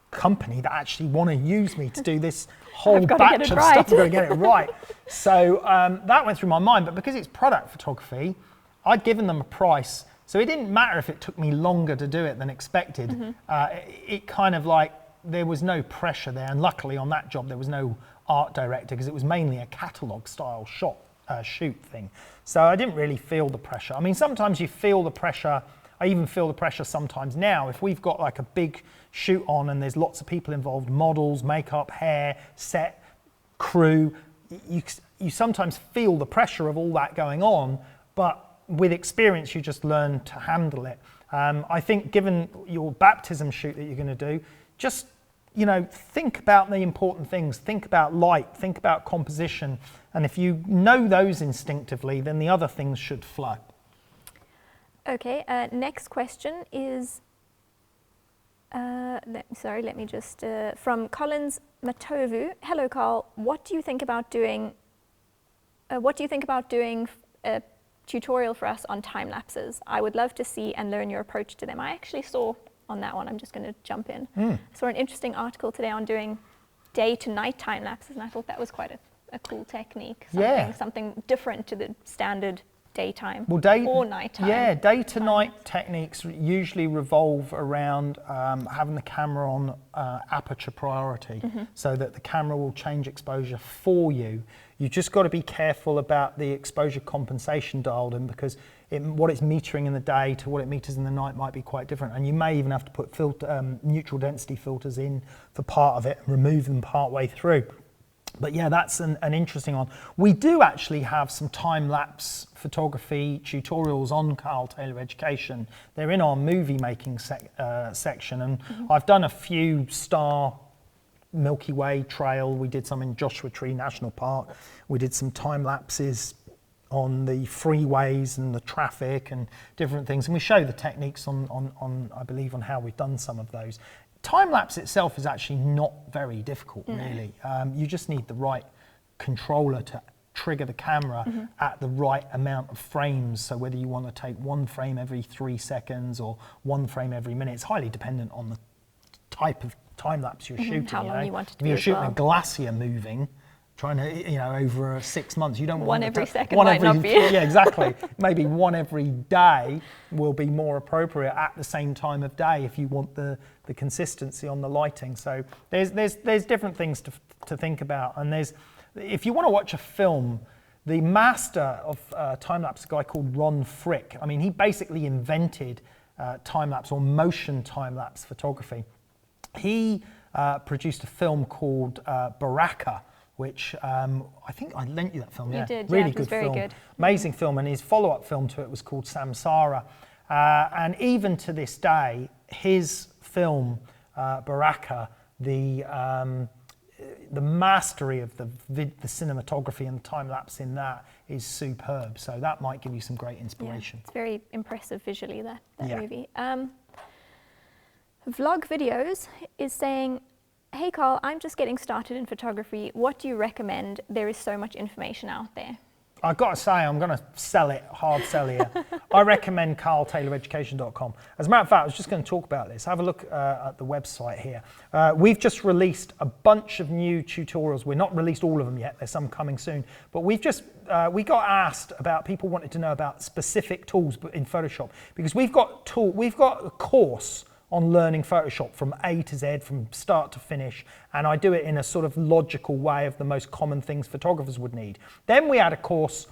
company that actually want to use me to do this whole batch of stuff. I've got to get it right. So that went through my mind, but because it's product photography, I'd given them a price. So it didn't matter if it took me longer to do it than expected. It kind of like, there was no pressure there. And luckily on that job, there was no art director because it was mainly a catalog style shoot thing. So I didn't really feel the pressure. I mean, sometimes you feel the pressure. I even feel the pressure sometimes now. If we've got like a big shoot on and there's lots of people involved, models, makeup, hair, set, crew, you sometimes feel the pressure of all that going on, but with experience, you just learn to handle it. I think given your baptism shoot that you're going to do, just, you know, think about the important things. Think about light, think about composition. And if you know those instinctively, then the other things should flow. Okay, next question is, let me just, from Collins Matovu. Hello, Karl. What do you think about doing a tutorial for us on time lapses? I would love to see and learn your approach to them. I actually saw on that one, I'm just going to jump in. I saw an interesting article today on doing day to night time lapses, and I thought that was quite a cool technique. Something different to the standard daytime or nighttime. Yeah, day to night techniques usually revolve around having the camera on aperture priority, so that the camera will change exposure for you. You've just got to be careful about the exposure compensation dialed in, because what it's metering in the day to what it meters in the night might be quite different, and you may even have to put neutral density filters in for part of it and remove them part way through. But yeah, that's an interesting one. We do actually have some time-lapse photography tutorials on Karl Taylor Education. They're in our movie making section, and I've done a few Star Milky Way Trail. We did some in Joshua Tree National Park. We did some time lapses on the freeways and the traffic and different things, and we show the techniques on I believe on how we've done some of those. Time lapse itself is actually not very difficult, really. You just need the right controller to trigger the camera at the right amount of frames. So whether you want to take one frame every 3 seconds or one frame every minute, it's highly dependent on the type of time lapse you're shooting. How long you want it to if you're be shooting a glacier moving, trying to, over 6 months, you don't want one every second might not be. Yeah, exactly. Maybe one every day will be more appropriate at the same time of day if you want the consistency on the lighting. So there's different things to think about, and if you want to watch a film, the master of time-lapse, a guy called Ron Frick, I mean, he basically invented time-lapse or motion time-lapse photography. He produced a film called Baraka, which I think I lent you that film. You did, really it was good very film, good. amazing film, and his follow-up film to it was called Samsara. And even to this day, his film Baraka, the mastery of the cinematography and the time lapse in that is superb. So that might give you some great inspiration. Yeah, it's very impressive visually, that Yeah. movie. Vlog Videos is saying, hey Karl, I'm just getting started in photography. What do you recommend? There is so much information out there. I've got to say, I'm going to sell it, hard sell here. I recommend karltayloreducation.com. As a matter of fact, I was just going to talk about this. Have a look at the website here. We've just released a bunch of new tutorials. We're not released all of them yet. There's some coming soon. But we got asked about, people wanted to know about specific tools in Photoshop, because we've got a course on learning Photoshop from A to Z, from start to finish, and I do it in a sort of logical way of the most common things photographers would need. Then we had a course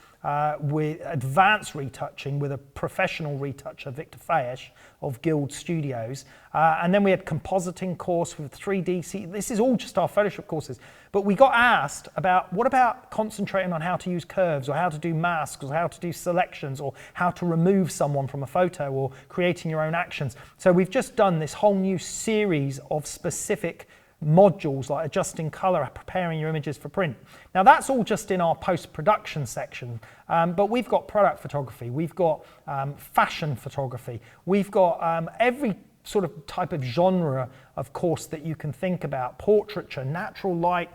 with advanced retouching with a professional retoucher, Victor Fayesh of Guild Studios, and then we had compositing course with 3D. This is all just our Photoshop courses. But we got asked about, what about concentrating on how to use curves, or how to do masks, or how to do selections, or how to remove someone from a photo, or creating your own actions. So we've just done this whole new series of specific modules like adjusting color, preparing your images for print. Now that's all just in our post-production section, but we've got product photography, we've got fashion photography, we've got every sort of type of genre of course that you can think about: portraiture, natural light,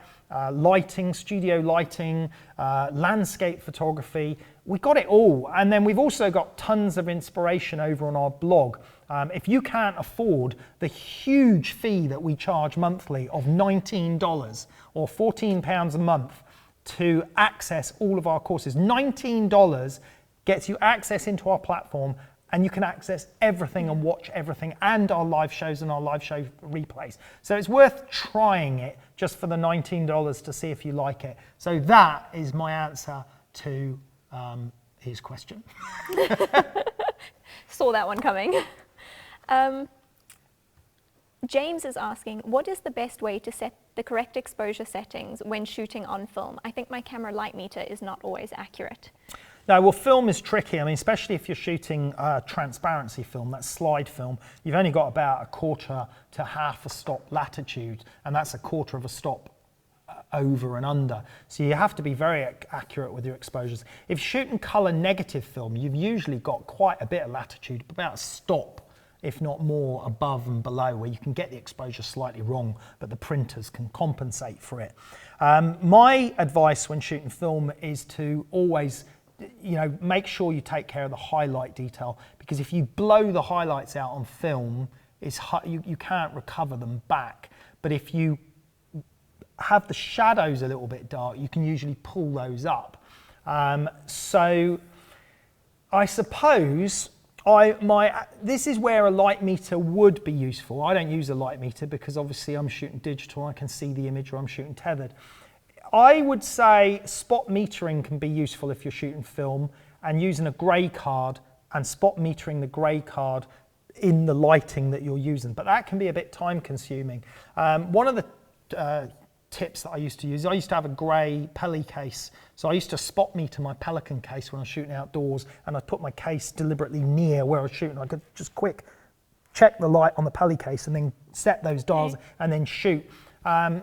lighting, studio lighting, landscape photography. We got it all. And then we've also got tons of inspiration over on our blog. If you can't afford the huge fee that we charge monthly of $19 or £14 a month to access all of our courses, $19 gets you access into our platform, and you can access everything and watch everything, and our live shows and our live show replays. So it's worth trying it just for the $19 to see if you like it. So that is my answer to his question. Saw that one coming. James is asking, what is the best way to set the correct exposure settings when shooting on film? I think my camera light meter is not always accurate. No, well, film is tricky. I mean, especially if you're shooting transparency film, that's slide film, you've only got about a quarter to half a stop latitude, and that's a quarter of a stop over and under. So you have to be very accurate with your exposures. If you're shooting color negative film, you've usually got quite a bit of latitude, about a stop, if not more, above and below, where you can get the exposure slightly wrong, but the printers can compensate for it. My advice when shooting film is to always, make sure you take care of the highlight detail, because if you blow the highlights out on film, you can't recover them back. But if you have the shadows a little bit dark, you can usually pull those up. So I suppose this is where a light meter would be useful. I don't use a light meter because obviously I'm shooting digital, I can see the image, or I'm shooting tethered. I would say spot metering can be useful if you're shooting film, and using a grey card and spot metering the grey card in the lighting that you're using, but that can be a bit time consuming. One of the tips that I used to use, I used to have a grey Peli case, so I used to spot meter my Pelican case when I was shooting outdoors, and I'd put my case deliberately near where I was shooting. I could just quick check the light on the Peli case and then set those dials and then shoot.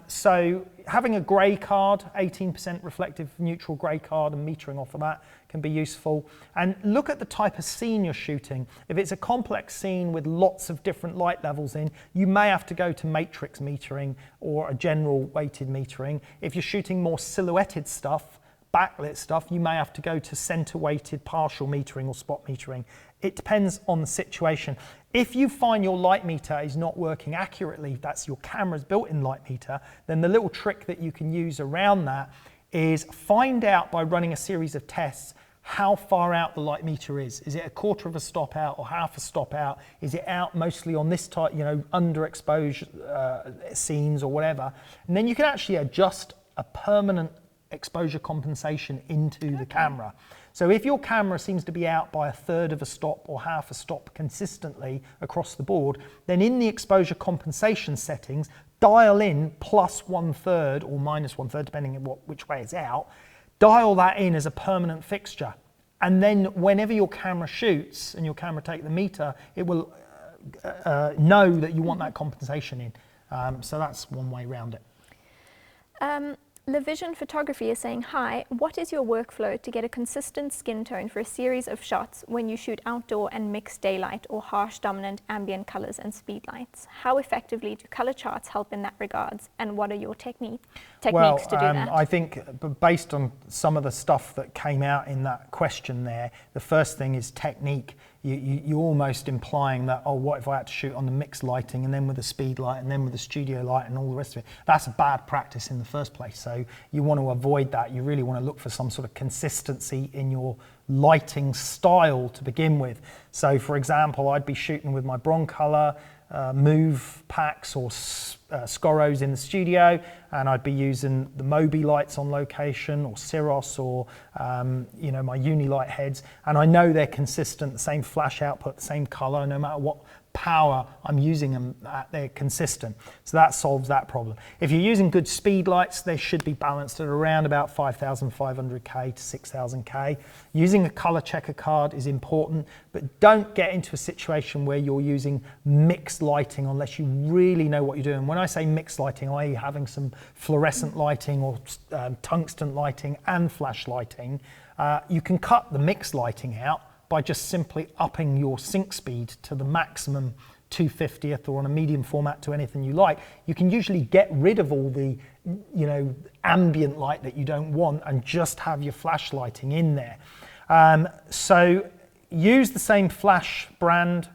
So having a grey card, 18% reflective neutral grey card, and metering off of that can be useful. And look at the type of scene you're shooting. If it's a complex scene with lots of different light levels in, you may have to go to matrix metering or a general weighted metering. If you're shooting more silhouetted stuff, backlit stuff, you may have to go to center weighted partial metering or spot metering. It depends on the situation. If you find your light meter is not working accurately, that's your camera's built-in light meter, then the little trick that you can use around that is find out by running a series of tests how far out the light meter is. Is it a quarter of a stop out or half a stop out? Is it out mostly on this type, underexposed scenes or whatever? And then you can actually adjust a permanent exposure compensation into the camera. So if your camera seems to be out by a third of a stop or half a stop consistently across the board, then in the exposure compensation settings, dial in plus 1/3 or minus 1/3, depending on which way it's out. Dial that in as a permanent fixture. And then whenever your camera shoots and your camera take the meter, it will know that you want that compensation in. So that's one way around it. LaVision Photography is saying, hi, what is your workflow to get a consistent skin tone for a series of shots when you shoot outdoor and mixed daylight or harsh dominant ambient colors and speed lights? How effectively do color charts help in that regards, and what are your techniques to do that? I think based on some of the stuff that came out in that question there, the first thing is technique. You're almost implying that, oh, what if I had to shoot on the mixed lighting and then with a speed light and then with a studio light and all the rest of it? That's a bad practice in the first place. So you want to avoid that. You really want to look for some sort of consistency in your lighting style to begin with. So for example, I'd be shooting with my Broncolor move packs or Scoros in the studio, and I'd be using the Mobi lights on location or Cirrus or my Unilight heads, and I know they're consistent, the same flash output, the same color, no matter what power I'm using them at, they're consistent. So that solves that problem. If you're using good speed lights, they should be balanced at around about 5,500K to 6,000K. Using a color checker card is important, but don't get into a situation where you're using mixed lighting unless you really know what you're doing. When I say mixed lighting, i.e. having some fluorescent lighting or tungsten lighting and flash lighting, you can cut the mixed lighting out by just simply upping your sync speed to the maximum 2/50th or on a medium format to anything you like. You can usually get rid of all the ambient light that you don't want and just have your flash lighting in there. So use the same flash brand,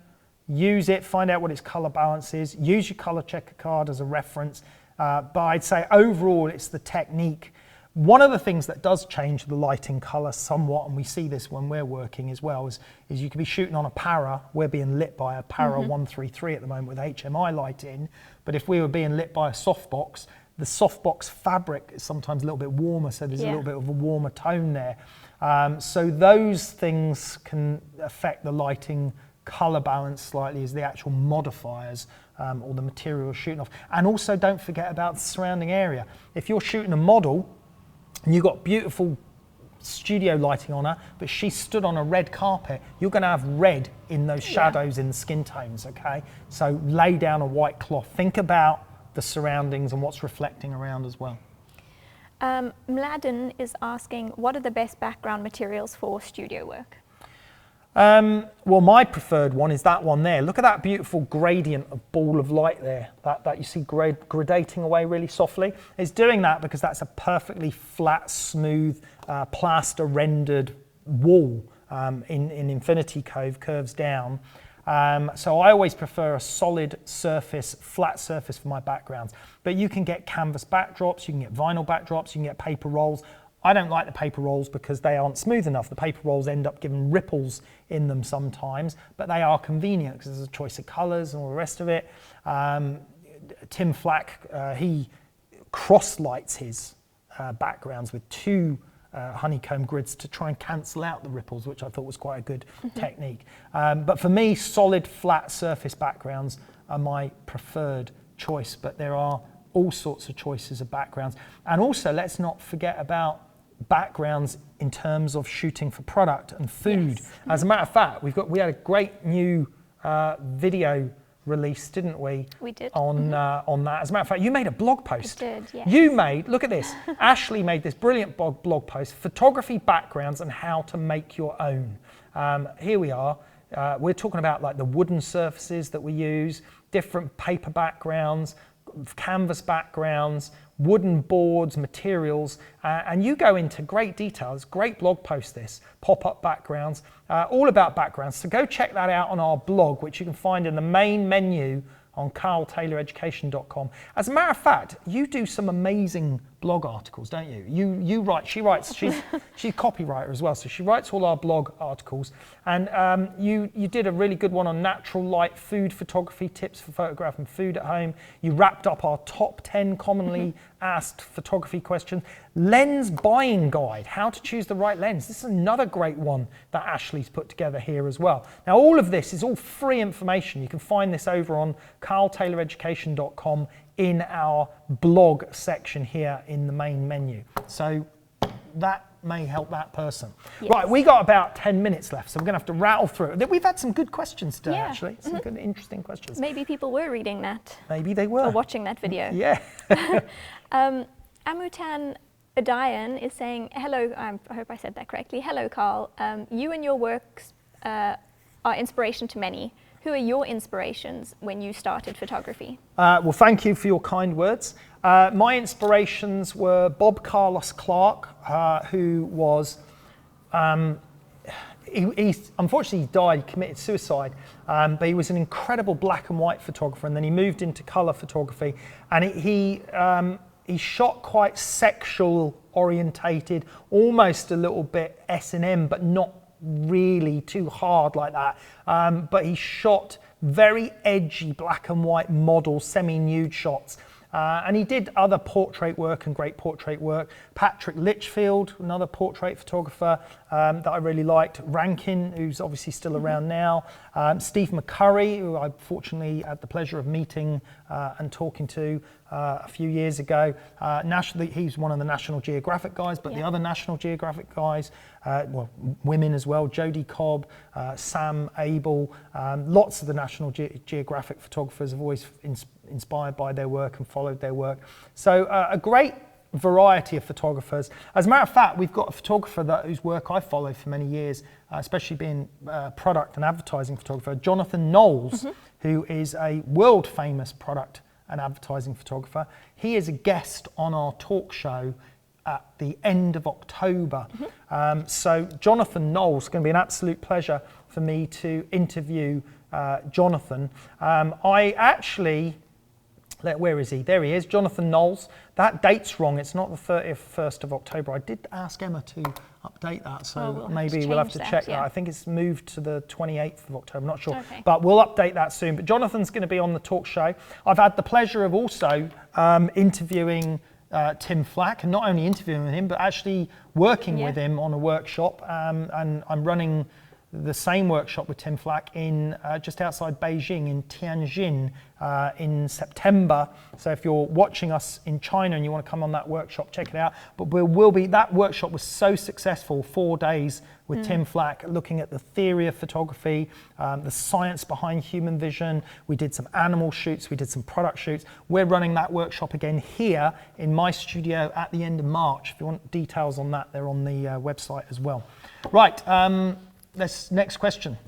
use it, find out what its color balance is, use your color checker card as a reference, but I'd say overall it's the technique. One of the things that does change the lighting color somewhat, and we see this when we're working as well, is you could be shooting on a Para. We're being lit by a Para 133 at the moment with HMI light in, but if we were being lit by a softbox, the softbox fabric is sometimes a little bit warmer, so there's a little bit of a warmer tone there. So those things can affect the lighting color balance slightly as the actual modifiers or the material you're shooting off. And also don't forget about the surrounding area. If you're shooting a model, and you've got beautiful studio lighting on her, but she stood on a red carpet, you're going to have red in those shadows in the skin tones, okay? So lay down a white cloth. Think about the surroundings and what's reflecting around as well. Mladen is asking, what are the best background materials for studio work? Well, my preferred one is that one there. Look at that beautiful gradient of ball of light there. That you see gradating away really softly. It's doing that because that's a perfectly flat, smooth, plaster rendered wall in Infinity Cove, curves down. So I always prefer a solid surface, flat surface for my backgrounds. But you can get canvas backdrops, you can get vinyl backdrops, you can get paper rolls. I don't like the paper rolls because they aren't smooth enough. The paper rolls end up giving ripples in them sometimes, but they are convenient because there's a choice of colours and all the rest of it. Tim Flack, he cross-lights his backgrounds with two honeycomb grids to try and cancel out the ripples, which I thought was quite a good technique. But for me, solid, flat surface backgrounds are my preferred choice, but there are all sorts of choices of backgrounds. And also, let's not forget about backgrounds in terms of shooting for product and food. Yes. As a matter of fact, we had a great new video release, didn't we? We did. On that. As a matter of fact, you made a blog post. I did, yes. You made, look at this, Ashley made this brilliant blog post, photography backgrounds and how to make your own. Here we are. We're talking about like the wooden surfaces that we use, different paper backgrounds, canvas backgrounds, wooden boards, materials, and you go into great details. Great blog post, this pop-up backgrounds, all about backgrounds. So go check that out on our blog, which you can find in the main menu on karltayloreducation.com. As a matter of fact, you do some amazing blog articles, don't you? You write, she's a copywriter as well, so she writes all our blog articles. And you did a really good one on natural light food photography, tips for photographing food at home. You wrapped up our top 10 commonly asked photography questions. Lens buying guide, how to choose the right lens. This is another great one that Ashley's put together here as well. Now all of this is all free information. You can find this over on karltayloreducation.com in our blog section here in the main menu. So that may help that person. Yes. Right, we got about 10 minutes left, so we're gonna have to rattle through it. We've had some good questions today, actually. Some good, interesting questions. Maybe people were reading that. Maybe they were. Or watching that video. Yeah. Amutan Adayan is saying, hello, I hope I said that correctly. Hello, Karl. You and your works are inspiration to many. Who are your inspirations when you started photography? Well, thank you for your kind words. My inspirations were Bob Carlos Clark, who was, he unfortunately died, committed suicide, but he was an incredible black and white photographer, and then he moved into colour photography, and he shot quite sexual orientated, almost a little bit S&M, but not really too hard like that. But he shot very edgy black and white model, semi-nude shots. And he did other portrait work and great portrait work. Patrick Litchfield, another portrait photographer that I really liked. Rankin, who's obviously still around now. Steve McCurry, who I fortunately had the pleasure of meeting and talking to a few years ago. Nationally, he's one of the National Geographic guys, but the other National Geographic guys, well, women as well, Jodie Cobb, Sam Abel, lots of the National Geographic photographers have always inspired by their work and followed their work. So a great variety of photographers. As a matter of fact, we've got a photographer whose work I followed for many years, especially being product and advertising photographer, Jonathan Knowles, who is a world famous product and advertising photographer. He is a guest on our talk show at the end of October. So Jonathan Knowles, is going to be an absolute pleasure for me to interview Jonathan. I actually, where is he? There he is, Jonathan Knowles. That date's wrong, it's not the 31st of October. I did ask Emma to update that, so maybe we'll have to check that. I think it's moved to the 28th of October, I'm not sure. But we'll update that soon. But Jonathan's going to be on the talk show. I've had the pleasure of also interviewing Tim Flack, and not only interviewing him, but actually working with him on a workshop. And I'm running the same workshop with Tim Flack in just outside Beijing in Tianjin in September. So if you're watching us in China and you want to come on that workshop, check it out. But that workshop was so successful, 4 days with Tim Flack, looking at the theory of photography, the science behind human vision. We did some animal shoots, we did some product shoots. We're running that workshop again here in my studio at the end of March. If you want details on that, they're on the website as well. Right. Next question.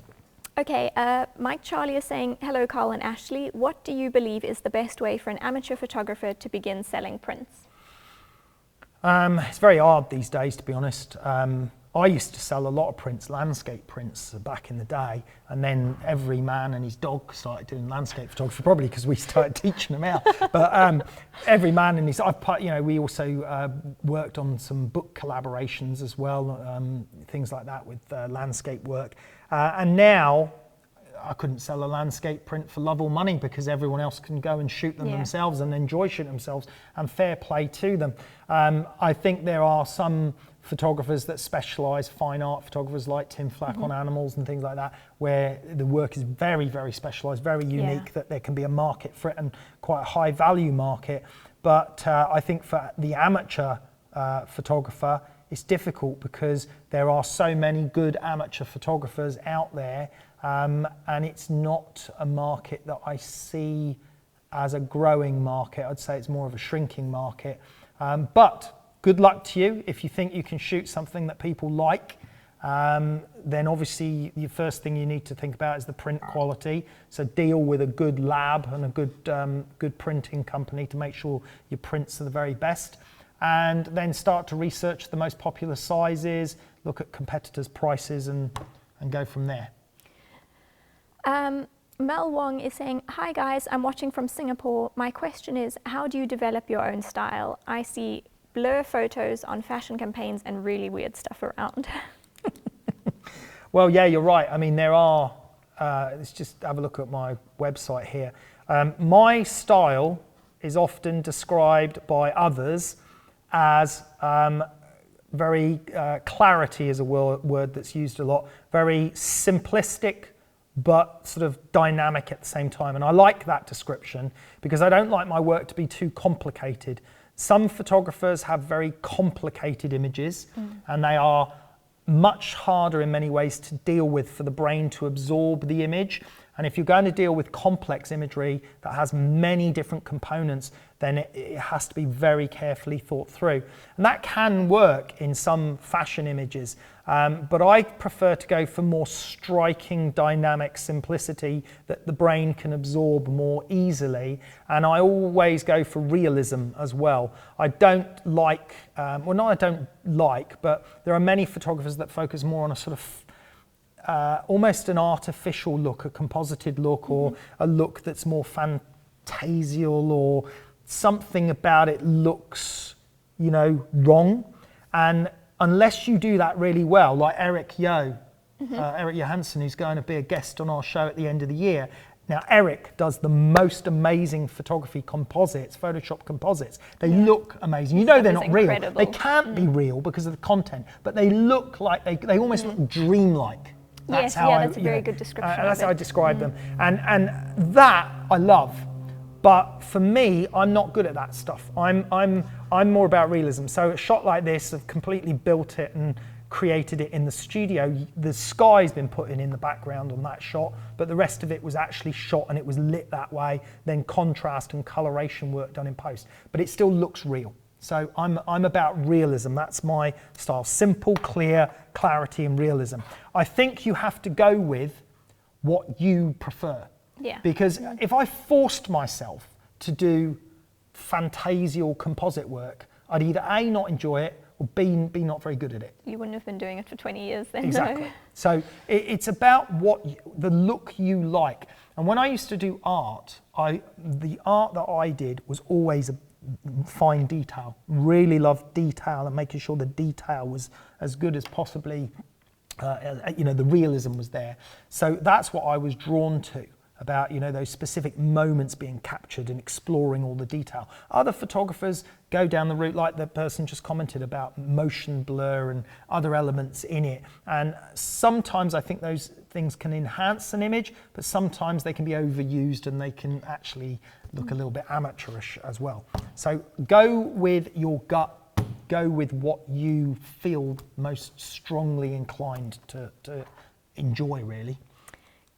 Okay, Mike Charlie is saying, hello Karl and Ashley, what do you believe is the best way for an amateur photographer to begin selling prints? It's very hard these days, to be honest. I used to sell a lot of prints, landscape prints back in the day, and then every man and his dog started doing landscape photography, probably because we started teaching them out. But every man and his, we also worked on some book collaborations as well, things like that with landscape work. And now I couldn't sell a landscape print for love or money because everyone else can go and shoot them themselves and enjoy shooting themselves, and fair play to them. I think there are some photographers that specialise, fine art photographers like Tim Flack on animals and things like that, where the work is very, very specialised, very unique, that there can be a market for it and quite a high value market. But I think for the amateur photographer, it's difficult because there are so many good amateur photographers out there, and it's not a market that I see as a growing market. I'd say it's more of a shrinking market. But good luck to you. If you think you can shoot something that people like, then obviously the first thing you need to think about is the print quality. So deal with a good lab and a good printing company to make sure your prints are the very best. And then start to research the most popular sizes, look at competitors' prices, and go from there. Mel Wong is saying, hi guys, I'm watching from Singapore. My question is, how do you develop your own style? I see blur photos on fashion campaigns and really weird stuff around. Well, yeah, you're right. I mean, there are, let's just have a look at my website here. My style is often described by others as very, clarity is a word that's used a lot, very simplistic, but sort of dynamic at the same time. And I like that description because I don't like my work to be too complicated. Some photographers have very complicated images, and they are much harder in many ways to deal with for the brain to absorb the image. And if you're going to deal with complex imagery that has many different components, then it has to be very carefully thought through. And that can work in some fashion images, but I prefer to go for more striking, dynamic simplicity that the brain can absorb more easily. And I always go for realism as well. I don't like, but there are many photographers that focus more on a sort of almost an artificial look, a composited look, or a look that's more fantasial, or something about it looks, wrong. And unless you do that really well, like Eric Johansson, who's going to be a guest on our show at the end of the year. Now, Eric does the most amazing photography composites, Photoshop composites. They look amazing. They're not real. They can't be real because of the content, but they look like they almost look dreamlike. That's that's a very good description. That's how I describe them, and that I love. But for me, I'm not good at that stuff. I'm more about realism. So a shot like this, I've completely built it and created it in the studio. The sky's been put in the background on that shot, but the rest of it was actually shot and it was lit that way. Then contrast and coloration work done in post, but it still looks real. So I'm about realism. That's my style. Simple, clear, clarity and realism. I think you have to go with what you prefer. Yeah. Because if I forced myself to do fantasial composite work, I'd either A, not enjoy it, or B, not very good at it. You wouldn't have been doing it for 20 years then. Exactly. No. So it's about the look you like. And when I used to do art, the art that I did was always a fine detail. Really loved detail and making sure the detail was as good as possibly, the realism was there. So that's what I was drawn to, about those specific moments being captured and exploring all the detail. Other photographers go down the route, like the person just commented, about motion blur and other elements in it. And sometimes I think those things can enhance an image, but sometimes they can be overused and they can actually look a little bit amateurish as well. So go with your gut, go with what you feel most strongly inclined to enjoy, really.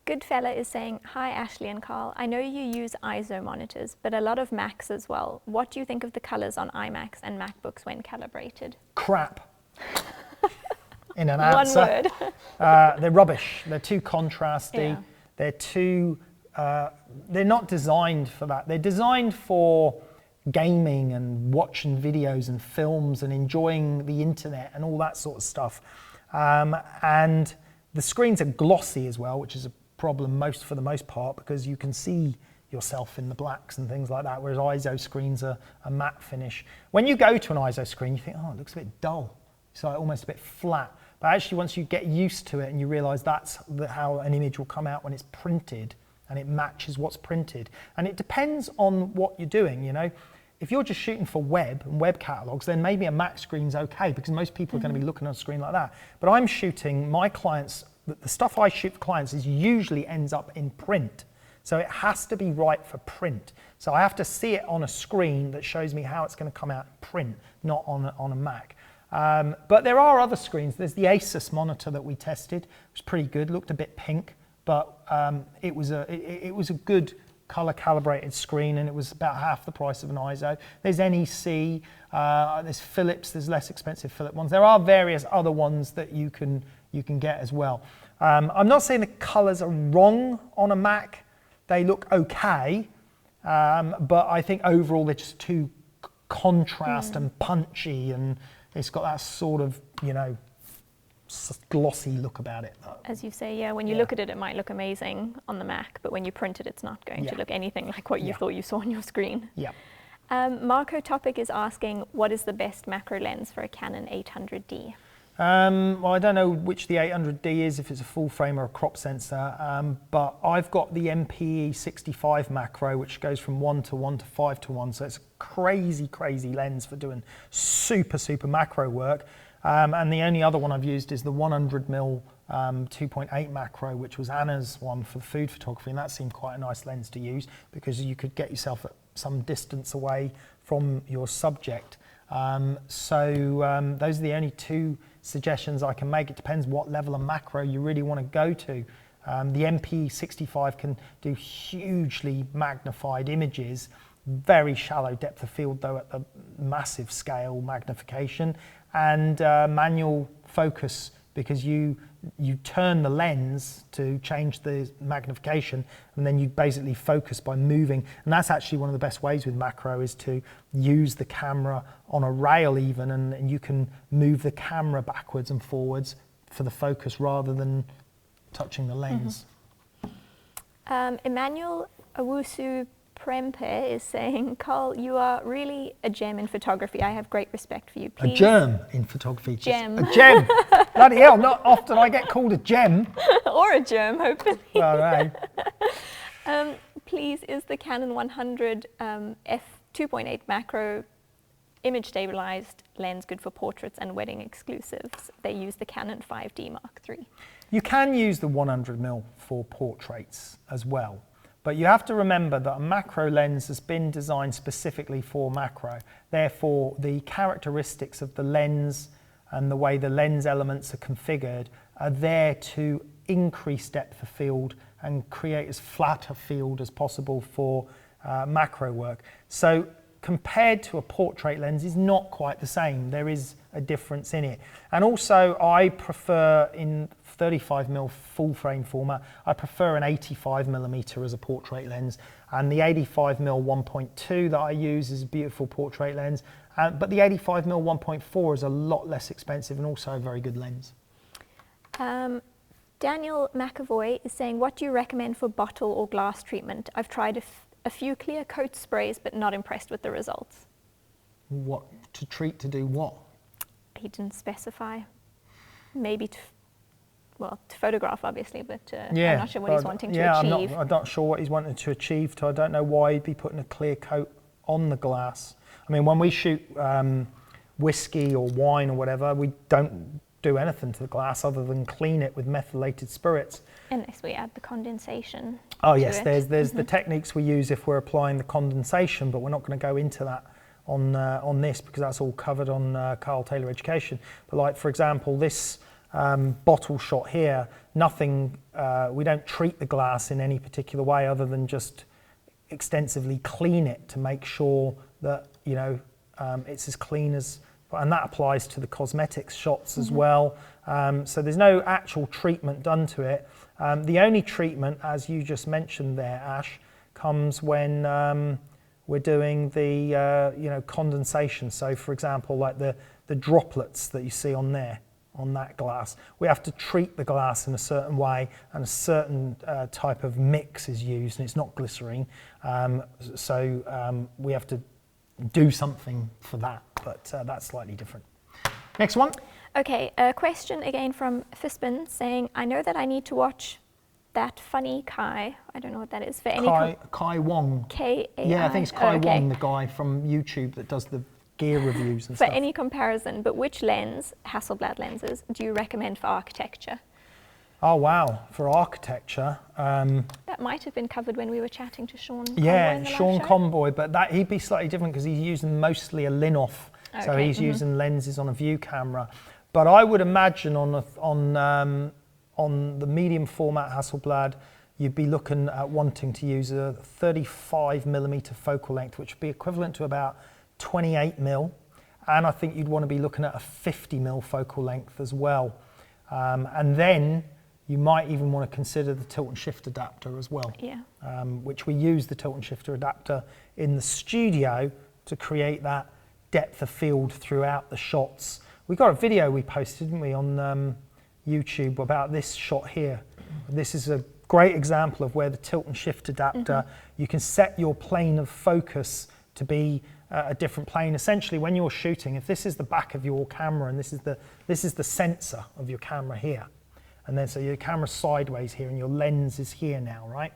Goodfella is saying, hi Ashley and Karl, I know you use ISO monitors, but a lot of Macs as well. What do you think of the colors on iMacs and MacBooks when calibrated? Crap. In an answer. One word. They're rubbish. They're too contrasty. Yeah. They're too, they're not designed for that. They're designed for gaming and watching videos and films and enjoying the internet and all that sort of stuff. And the screens are glossy as well, which is a problem for the most part, because you can see yourself in the blacks and things like that, whereas ISO screens are a matte finish. When you go to an ISO screen, you think, oh, it looks a bit dull. It's like almost a bit flat. But actually, once you get used to it and you realize that's how an image will come out when it's printed, and it matches what's printed. And it depends on what you're doing, you know. If you're just shooting for web and web catalogs, then maybe a matte screen's okay, because most people are going to be looking on a screen like that. But I'm shooting my clients, the stuff I shoot for clients is usually ends up in print. So it has to be right for print. So I have to see it on a screen that shows me how it's going to come out in print, not on a Mac. But there are other screens. There's the Asus monitor that we tested. It was pretty good, looked a bit pink, but it was a good color calibrated screen, and it was about half the price of an ISO. There's NEC, there's Philips, there's less expensive Philips ones. There are various other ones that you can get as well. I'm not saying the colors are wrong on a Mac. They look okay, but I think overall they're just too contrast and punchy, and it's got that sort of, you know, glossy look about it. As you say, yeah, when you look at it, it might look amazing on the Mac, but when you print it, it's not going to look anything like what you thought you saw on your screen. Yeah. Marco Topic is asking, what is the best macro lens for a Canon 800D? Well, I don't know which the 800D is, if it's a full frame or a crop sensor, but I've got the MPE 65 macro, which goes from 1:1 to 5:1, so it's a crazy lens for doing super macro work. And the only other one I've used is the 100mm 2.8 macro, which was Anna's one for food photography, and that seemed quite a nice lens to use because you could get yourself at some distance away from your subject. So those are the only two suggestions I can make. It depends what level of macro you really want to go to. The MP65 can do hugely magnified images, very shallow depth of field though at the massive scale magnification, and manual focus, because you turn the lens to change the magnification, and then you basically focus by moving. And that's actually one of the best ways with macro, is to use the camera on a rail even, and you can move the camera backwards and forwards for the focus rather than touching the lens. Emmanuel Awusu Prempe is saying, Karl, you are really a gem in photography. I have great respect for you. Please. A germ in photography. Gem. A gem. Bloody hell, not often I get called a gem. Or a germ, hopefully. Well, right. Please, is the Canon 100 f2.8 macro image stabilized lens good for portraits and wedding exclusives? They use the Canon 5D Mark III. You can use the 100mm for portraits as well. But you have to remember that a macro lens has been designed specifically for macro. Therefore, the characteristics of the lens and the way the lens elements are configured are there to increase depth of field and create as flat a field as possible for macro work. So compared to a portrait lens is not quite the same. There is a difference in it. And also I prefer, in 35mm full frame format, I prefer an 85mm as a portrait lens, and the 85mm 1.2 that I use is a beautiful portrait lens, but the 85mm 1.4 is a lot less expensive and also a very good lens. Daniel McAvoy is saying, what do you recommend for bottle or glass treatment? I've tried a few clear coat sprays but not impressed with the results. What to treat, to do what? He didn't specify. Maybe to photograph, obviously, but I'm not sure what he's wanting to achieve. I'm not sure what he's wanting to achieve, so I don't know why he'd be putting a clear coat on the glass. I mean, when we shoot whiskey or wine or whatever, we don't do anything to the glass other than clean it with methylated spirits. Unless we add the condensation. Oh yes, there's the techniques we use if we're applying the condensation, but we're not going to go into that on this because that's all covered on Karl Taylor Education. But like, for example, this bottle shot here, we don't treat the glass in any particular way other than just extensively clean it to make sure that, you know, it's as clean as, and that applies to the cosmetics shots as well. So there's no actual treatment done to it. The only treatment, as you just mentioned there, Ash, comes when we're doing the condensation. So for example, like the droplets that you see on there, on that glass. We have to treat the glass in a certain way, and a certain type of mix is used, and it's not glycerine. So we have to do something for that, but that's slightly different. Next one. Okay, a question again from Fispin saying, I know that I need to watch that funny Kai. I don't know what that is. For any Kai Wong. K-A-I. Yeah, I think it's Kai Wong, the guy from YouTube that does the gear reviews and For stuff. any comparison, but which lens, Hasselblad lenses, do you recommend for architecture? Oh wow, for architecture. That might have been covered when we were chatting to Sean Conboy Yeah, in the Sean live show. Conboy, but he'd be slightly different because he's using mostly a Linoff, so Okay, he's using lenses on a view camera. But I would imagine on the medium format Hasselblad, you'd be looking at wanting to use a 35mm focal length, which would be equivalent to about 28mm, and I think you'd want to be looking at a 50mm focal length as well. And then you might even want to consider the tilt and shift adapter as well, which we use the tilt and shifter adapter in the studio to create that depth of field throughout the shots. We got a video we posted, didn't we, on YouTube about this shot here. This is a great example of where the tilt and shift adapter, you can set your plane of focus to be a different plane. Essentially, when you're shooting, if this is the back of your camera and this is the sensor of your camera here, and then so your camera's sideways here and your lens is here now, right?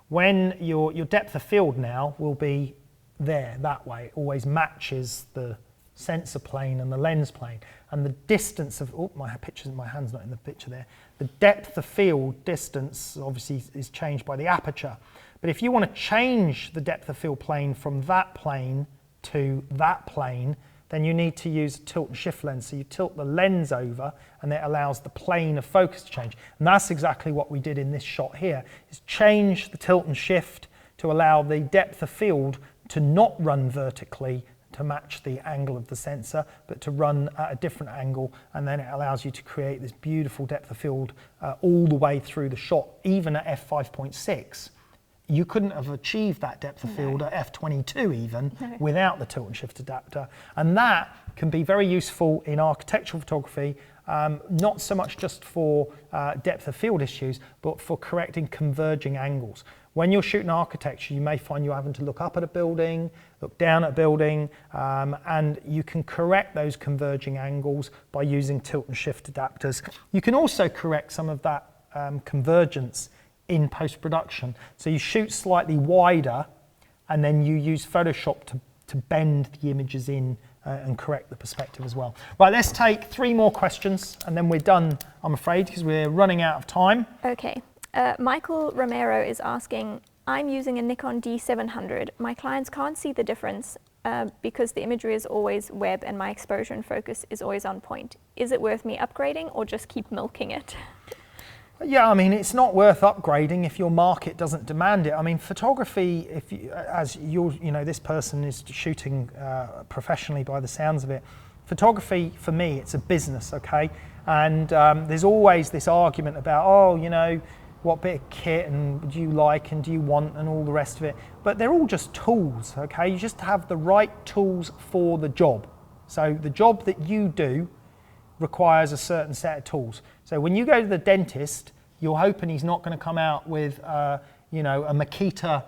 When your depth of field now will be there, that way. It always matches the sensor plane and the lens plane. And the distance of, my hand's not in the picture there. The depth of field distance obviously is changed by the aperture. But if you want to change the depth of field plane from that plane to that plane, then you need to use a tilt and shift lens. So you tilt the lens over and it allows the plane of focus to change. And that's exactly what we did in this shot here, is change the tilt and shift to allow the depth of field to not run vertically to match the angle of the sensor, but to run at a different angle, and then it allows you to create this beautiful depth of field all the way through the shot, even at f5.6. You couldn't have achieved that depth of field at f22 even without the tilt and shift adapter. And that can be very useful in architectural photography, not so much just for depth of field issues, but for correcting converging angles. When you're shooting architecture, you may find you're having to look up at a building, look down at a building, and you can correct those converging angles by using tilt and shift adapters. You can also correct some of that convergence in post-production. So you shoot slightly wider, and then you use Photoshop to bend the images in and correct the perspective as well. Right, let's take 3 more questions, and then we're done, I'm afraid, because we're running out of time. Okay. Michael Romero is asking, I'm using a Nikon D700. My clients can't see the difference because the imagery is always web and my exposure and focus is always on point. Is it worth me upgrading or just keep milking it? Yeah, I mean, it's not worth upgrading if your market doesn't demand it. I mean, photography, this person is shooting professionally by the sounds of it. Photography, for me, it's a business, okay? And there's always this argument about, what bit of kit and do you like and do you want and all the rest of it. But they're all just tools, okay? You just have the right tools for the job. So the job that you do requires a certain set of tools. So when you go to the dentist, you're hoping he's not going to come out with, a Makita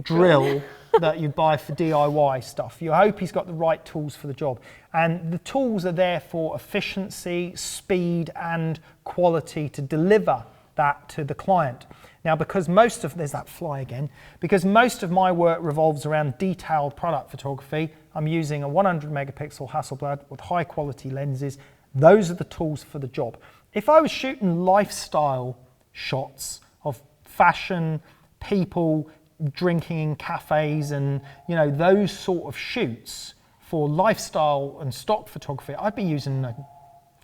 drill that you buy for DIY stuff. You hope he's got the right tools for the job. And the tools are there for efficiency, speed, and quality to deliver that to the client. Now, because there's that fly again, because most of my work revolves around detailed product photography, I'm using a 100 megapixel Hasselblad with high quality lenses. Those are the tools for the job. If I was shooting lifestyle shots of fashion, people drinking in cafes and those sort of shoots for lifestyle and stock photography, I'd be using a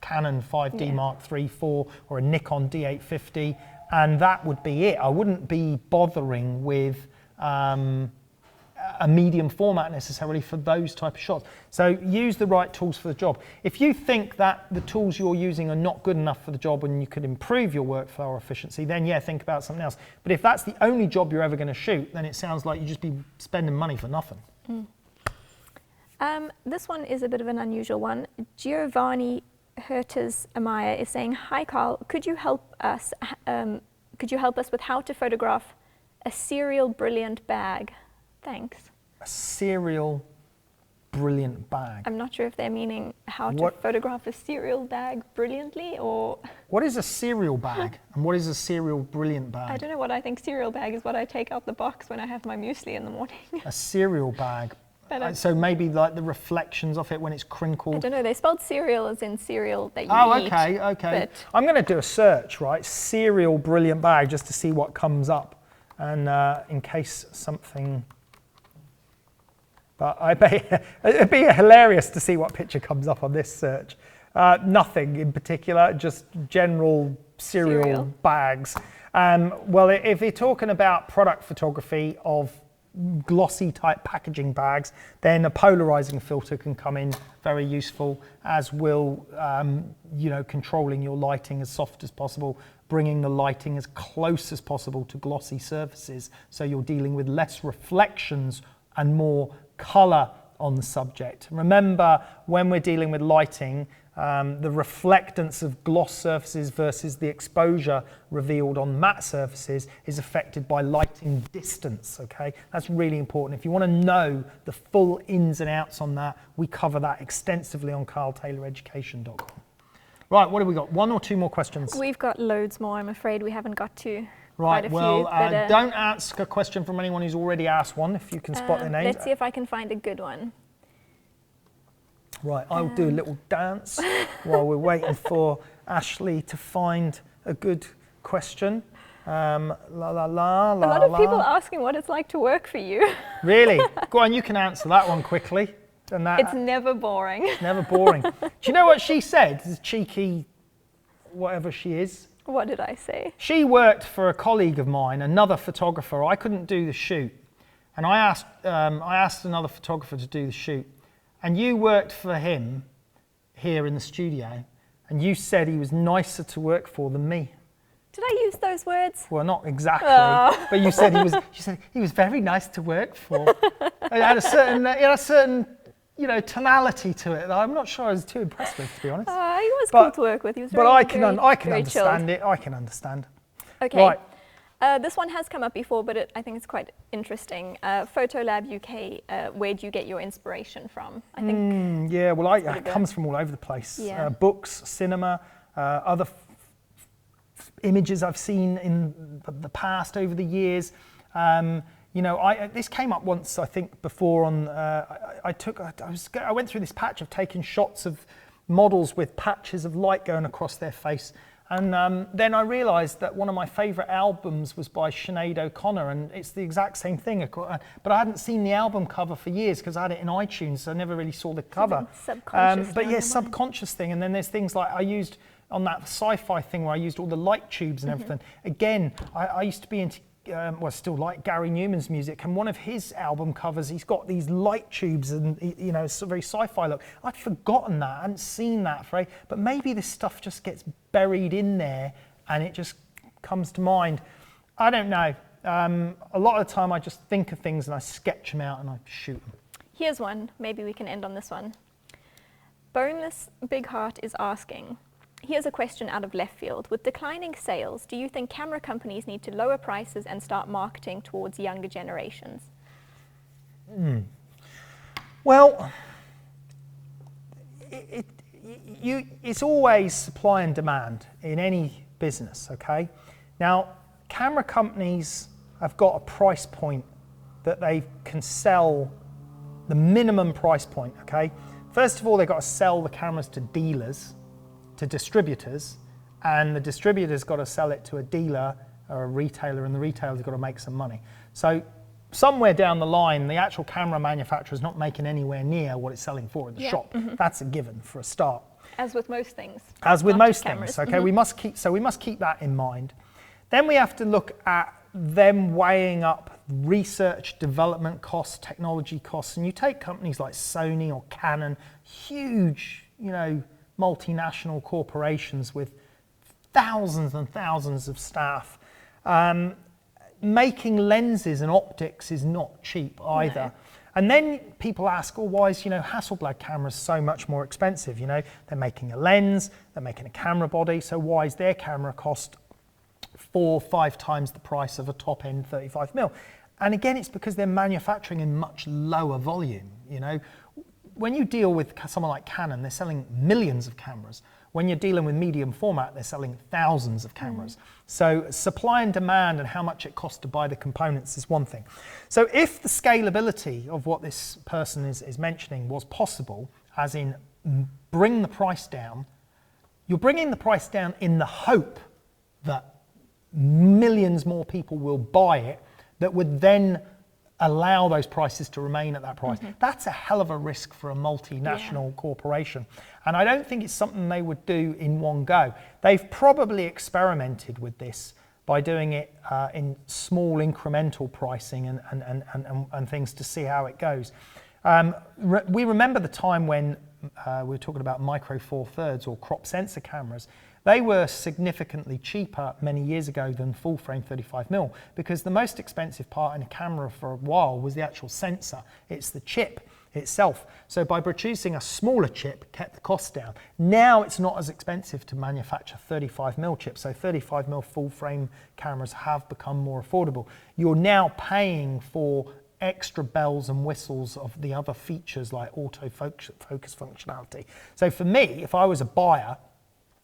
Canon 5D Mark III, 4 or a Nikon D850, and that would be it. I wouldn't be bothering with a medium format necessarily for those type of shots. So use the right tools for the job. If you think that the tools you're using are not good enough for the job and you could improve your workflow efficiency, then think about something else. But if that's the only job you're ever going to shoot, then it sounds like you just be spending money for nothing. This one is a bit of an unusual one. Giovanni Herters Amaya is saying, hi Karl, could you help us with how to photograph a serial brilliant bag? Thanks. A serial brilliant bag. I'm not sure if they're meaning how to photograph a cereal bag brilliantly, or... What is a cereal bag and what is a serial brilliant bag? I don't know. What I think cereal bag is what I take out the box when I have my muesli in the morning. A cereal bag. So maybe like the reflections of it when it's crinkled. I don't know. They spelled cereal as in cereal that you eat. Oh, okay. I'm going to do a search, right? Cereal brilliant bag, just to see what comes up, and in case something. But I bet it'd be hilarious to see what picture comes up on this search. Nothing in particular, just general cereal bags. Well, if you're talking about product photography of glossy type packaging bags, then a polarizing filter can come in very useful, as will controlling your lighting as soft as possible, bringing the lighting as close as possible to glossy surfaces, so you're dealing with less reflections and more color on the subject. Remember, when we're dealing with lighting, the reflectance of gloss surfaces versus the exposure revealed on matte surfaces is affected by lighting distance, okay? That's really important. If you want to know the full ins and outs on that, we cover that extensively on karltayloreducation.com. Right, what have we got? One or two more questions? We've got loads more. I'm afraid we haven't got to right, quite a well, few. don't ask a question from anyone who's already asked one, if you can spot their name. Let's see if I can find a good one. Right, I'll do a little dance while we're waiting for Ashley to find a good question. La la la la. A lot of people asking what it's like to work for you. Really? Go on, you can answer that one quickly. And that, it's never boring. It's never boring. Do you know what she said? This cheeky, whatever she is. What did I say? She worked for a colleague of mine, another photographer. I couldn't do the shoot, and I asked another photographer to do the shoot. And you worked for him here in the studio, and you said he was nicer to work for than me. Did I use those words? Well, not exactly, but you said he was very nice to work for. It had a certain, tonality to it that I'm not sure I was too impressed with, to be honest. He was cool to work with. He was very, I can understand chilled. it. I can understand. Okay. Right. This one has come up before, but I think it's quite interesting. Photolab UK, where do you get your inspiration from? I think. It comes from all over the place. Yeah. Books, cinema, other images I've seen in the past over the years. This came up once, I think, before on. I went through this patch of taking shots of models with patches of light going across their face. And then I realised that one of my favourite albums was by Sinead O'Connor, and it's the exact same thing. But I hadn't seen the album cover for years because I had it in iTunes, so I never really saw the cover. Subconscious thing. And then there's things like I used on that sci-fi thing where I used all the light tubes and everything. Again, I used to be into, still like Gary Newman's music, and one of his album covers, he's got these light tubes and, it's a very sci-fi look. I'd forgotten that, I hadn't seen that, but maybe this stuff just gets buried in there and it just comes to mind. I don't know. A lot of the time I just think of things and I sketch them out and I shoot them. Here's one. Maybe we can end on this one. Boneless Big Heart is asking, here's a question out of left field. With declining sales, do you think camera companies need to lower prices and start marketing towards younger generations? Well, it's always supply and demand in any business, okay? Now, camera companies have got a price point that they can sell, the minimum price point, okay? First of all, they've got to sell the cameras to dealers, to distributors, and the distributor's got to sell it to a dealer or a retailer, and the retailer's got to make some money. So somewhere down the line, the actual camera manufacturer's not making anywhere near what it's selling for in the shop. Mm-hmm. That's a given for a start. As with most things. As with most things, okay? Mm-hmm. We must keep that in mind. Then we have to look at them weighing up research, development costs, technology costs, and you take companies like Sony or Canon, huge, multinational corporations with thousands and thousands of staff. Making lenses and optics is not cheap either. And then people ask, oh, why is, Hasselblad cameras so much more expensive? They're making a lens, they're making a camera body, so why is their camera cost 4 or 5 times the price of a top-end 35mm? And again, it's because they're manufacturing in much lower volume. When you deal with someone like Canon, they're selling millions of cameras. When you're dealing with medium format, they're selling thousands of cameras. So supply and demand and how much it costs to buy the components is one thing. So if the scalability of what this person is mentioning was possible, as in bring the price down, you're bringing the price down in the hope that millions more people will buy it, that would then allow those prices to remain at that price. That's a hell of a risk for a multinational corporation. And I don't think it's something they would do in one go. They've probably experimented with this by doing it in small incremental pricing and things to see how it goes. We remember the time when we were talking about micro four thirds or crop sensor cameras. They were significantly cheaper many years ago than full frame 35mm, because the most expensive part in a camera for a while was the actual sensor. It's the chip itself. So by producing a smaller chip, kept the cost down. Now it's not as expensive to manufacture 35mm chips, so 35mm full frame cameras have become more affordable. You're now paying for extra bells and whistles of the other features like autofocus functionality. So for me, if I was a buyer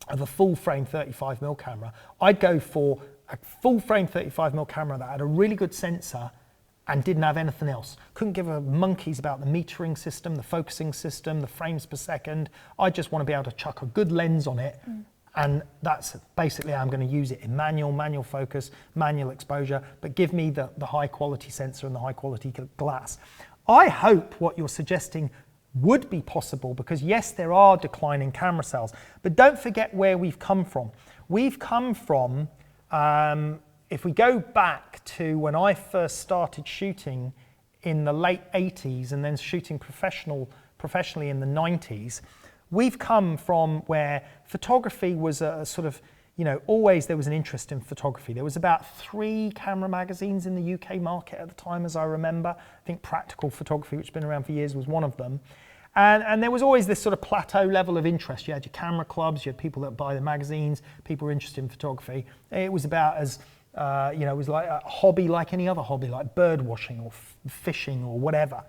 of a full frame 35mm camera, I'd go for a full frame 35mm camera that had a really good sensor and didn't have anything else. Couldn't give a monkeys about the metering system, the focusing system, the frames per second. I just want to be able to chuck a good lens on it, and that's basically how I'm going to use it in manual focus, manual exposure, but give me the high quality sensor and the high quality glass. I hope what you're suggesting would be possible, because yes, there are declining camera sales, but don't forget where we've come from. We've come from, if we go back to when I first started shooting in the late 80s and then shooting professionally in the 90s, we've come from where photography was a sort of, always there was an interest in photography. There was about 3 camera magazines in the UK market at the time, as I remember. I think Practical Photography, which has been around for years, was one of them. And there was always this sort of plateau level of interest. You had your camera clubs, you had people that buy the magazines, people were interested in photography. It was about as, it was like a hobby like any other hobby, like bird watching or fishing or whatever.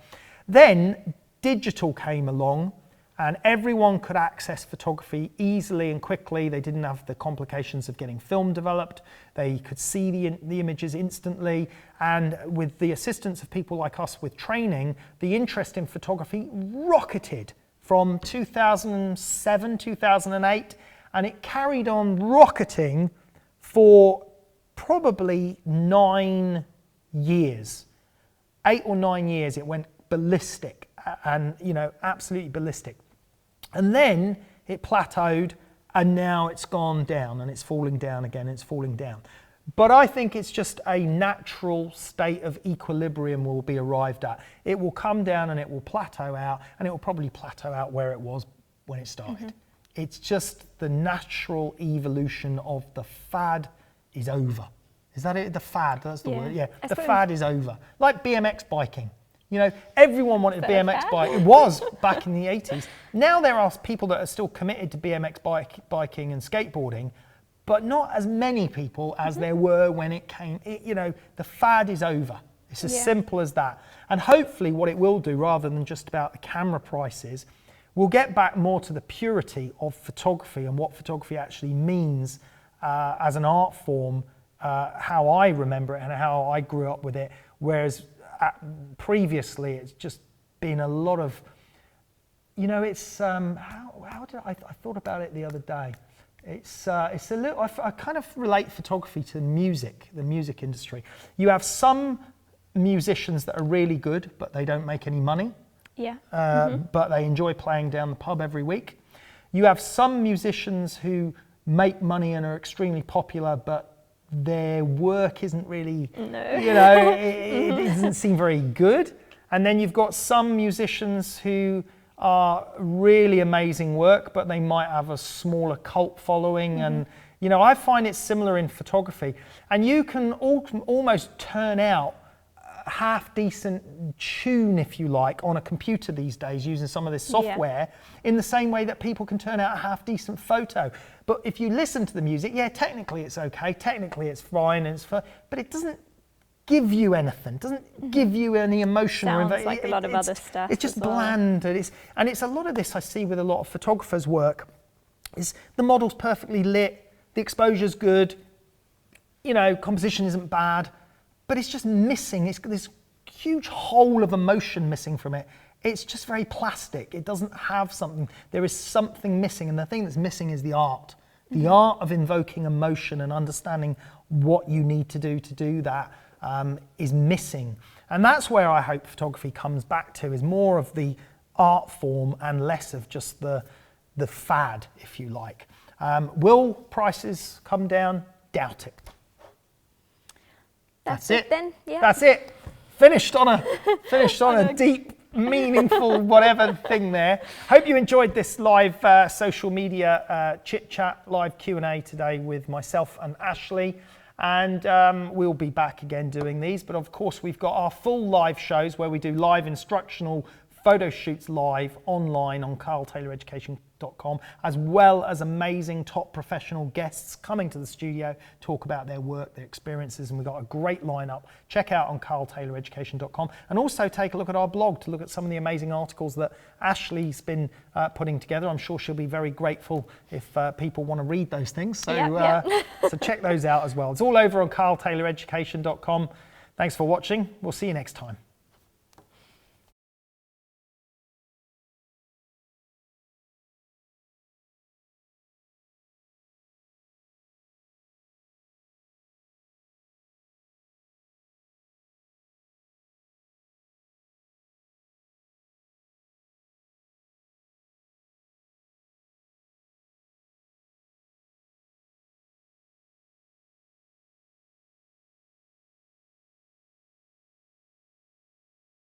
Then digital came along, and everyone could access photography easily and quickly. They didn't have the complications of getting film developed. They could see the images instantly. And with the assistance of people like us with training, the interest in photography rocketed from 2007, 2008, and it carried on rocketing for probably 9 years. 8 or 9 years, it went ballistic, and absolutely ballistic. And then it plateaued, and now it's gone down, and it's falling down again, it's falling down. But I think it's just a natural state of equilibrium will be arrived at. It will come down and it will plateau out, and it will probably plateau out where it was when it started. It's just the natural evolution of the fad is over. Is that it? The fad, that's the word, yeah. The fad is over. Like BMX biking. Everyone wanted a BMX bike. It was back in the 80s. Now there are people that are still committed to BMX biking and skateboarding, but not as many people as there were when it came. The fad is over. It's as simple as that. And hopefully what it will do, rather than just about the camera prices, we'll get back more to the purity of photography and what photography actually means as an art form, how I remember it and how I grew up with it, whereas previously it's just been a lot of, it's how did I thought about it the other day. It's a little, I kind of relate photography to music, the music industry. You have some musicians that are really good, but they don't make any money. But they enjoy playing down the pub every week. You have some musicians who make money and are extremely popular, but their work isn't really, it doesn't seem very good. And then you've got some musicians who are really amazing work, but they might have a smaller cult following. And, I find it similar in photography. And you can almost turn out half decent tune, if you like, on a computer these days using some of this software, in the same way that people can turn out a half decent photo. But if you listen to the music, yeah, technically it's okay, technically it's fine, and but it doesn't give you anything, doesn't give you any emotion. Sounds like a lot of other stuff. It's just as well. bland, and it's a lot of this I see with a lot of photographers' work. Is the model's perfectly lit, the exposure's good, you know, composition isn't bad, but it's just missing. It's got this huge hole of emotion missing from it. It's just very plastic. It doesn't have something. There is something missing, and the thing that's missing is the art. The art of invoking emotion and understanding what you need to do that is missing. And that's where I hope photography comes back to, is more of the art form and less of just the fad, if you like. Will prices come down? Doubt it. That's it then. Yeah. That's it. Finished on a deep, meaningful whatever thing there. Hope you enjoyed this live social media chit chat, live Q&A today with myself and Ashley. And we'll be back again doing these. But of course, we've got our full live shows where we do live instructional photo shoots live online on karltayloreducation.com, as well as amazing top professional guests coming to the studio, talk about their work, their experiences, and we've got a great lineup. Check out on karltayloreducation.com, and also take a look at our blog to look at some of the amazing articles that Ashley's been putting together. I'm sure she'll be very grateful if people want to read those things. So, so check those out as well. It's all over on karltayloreducation.com. Thanks for watching. We'll see you next time.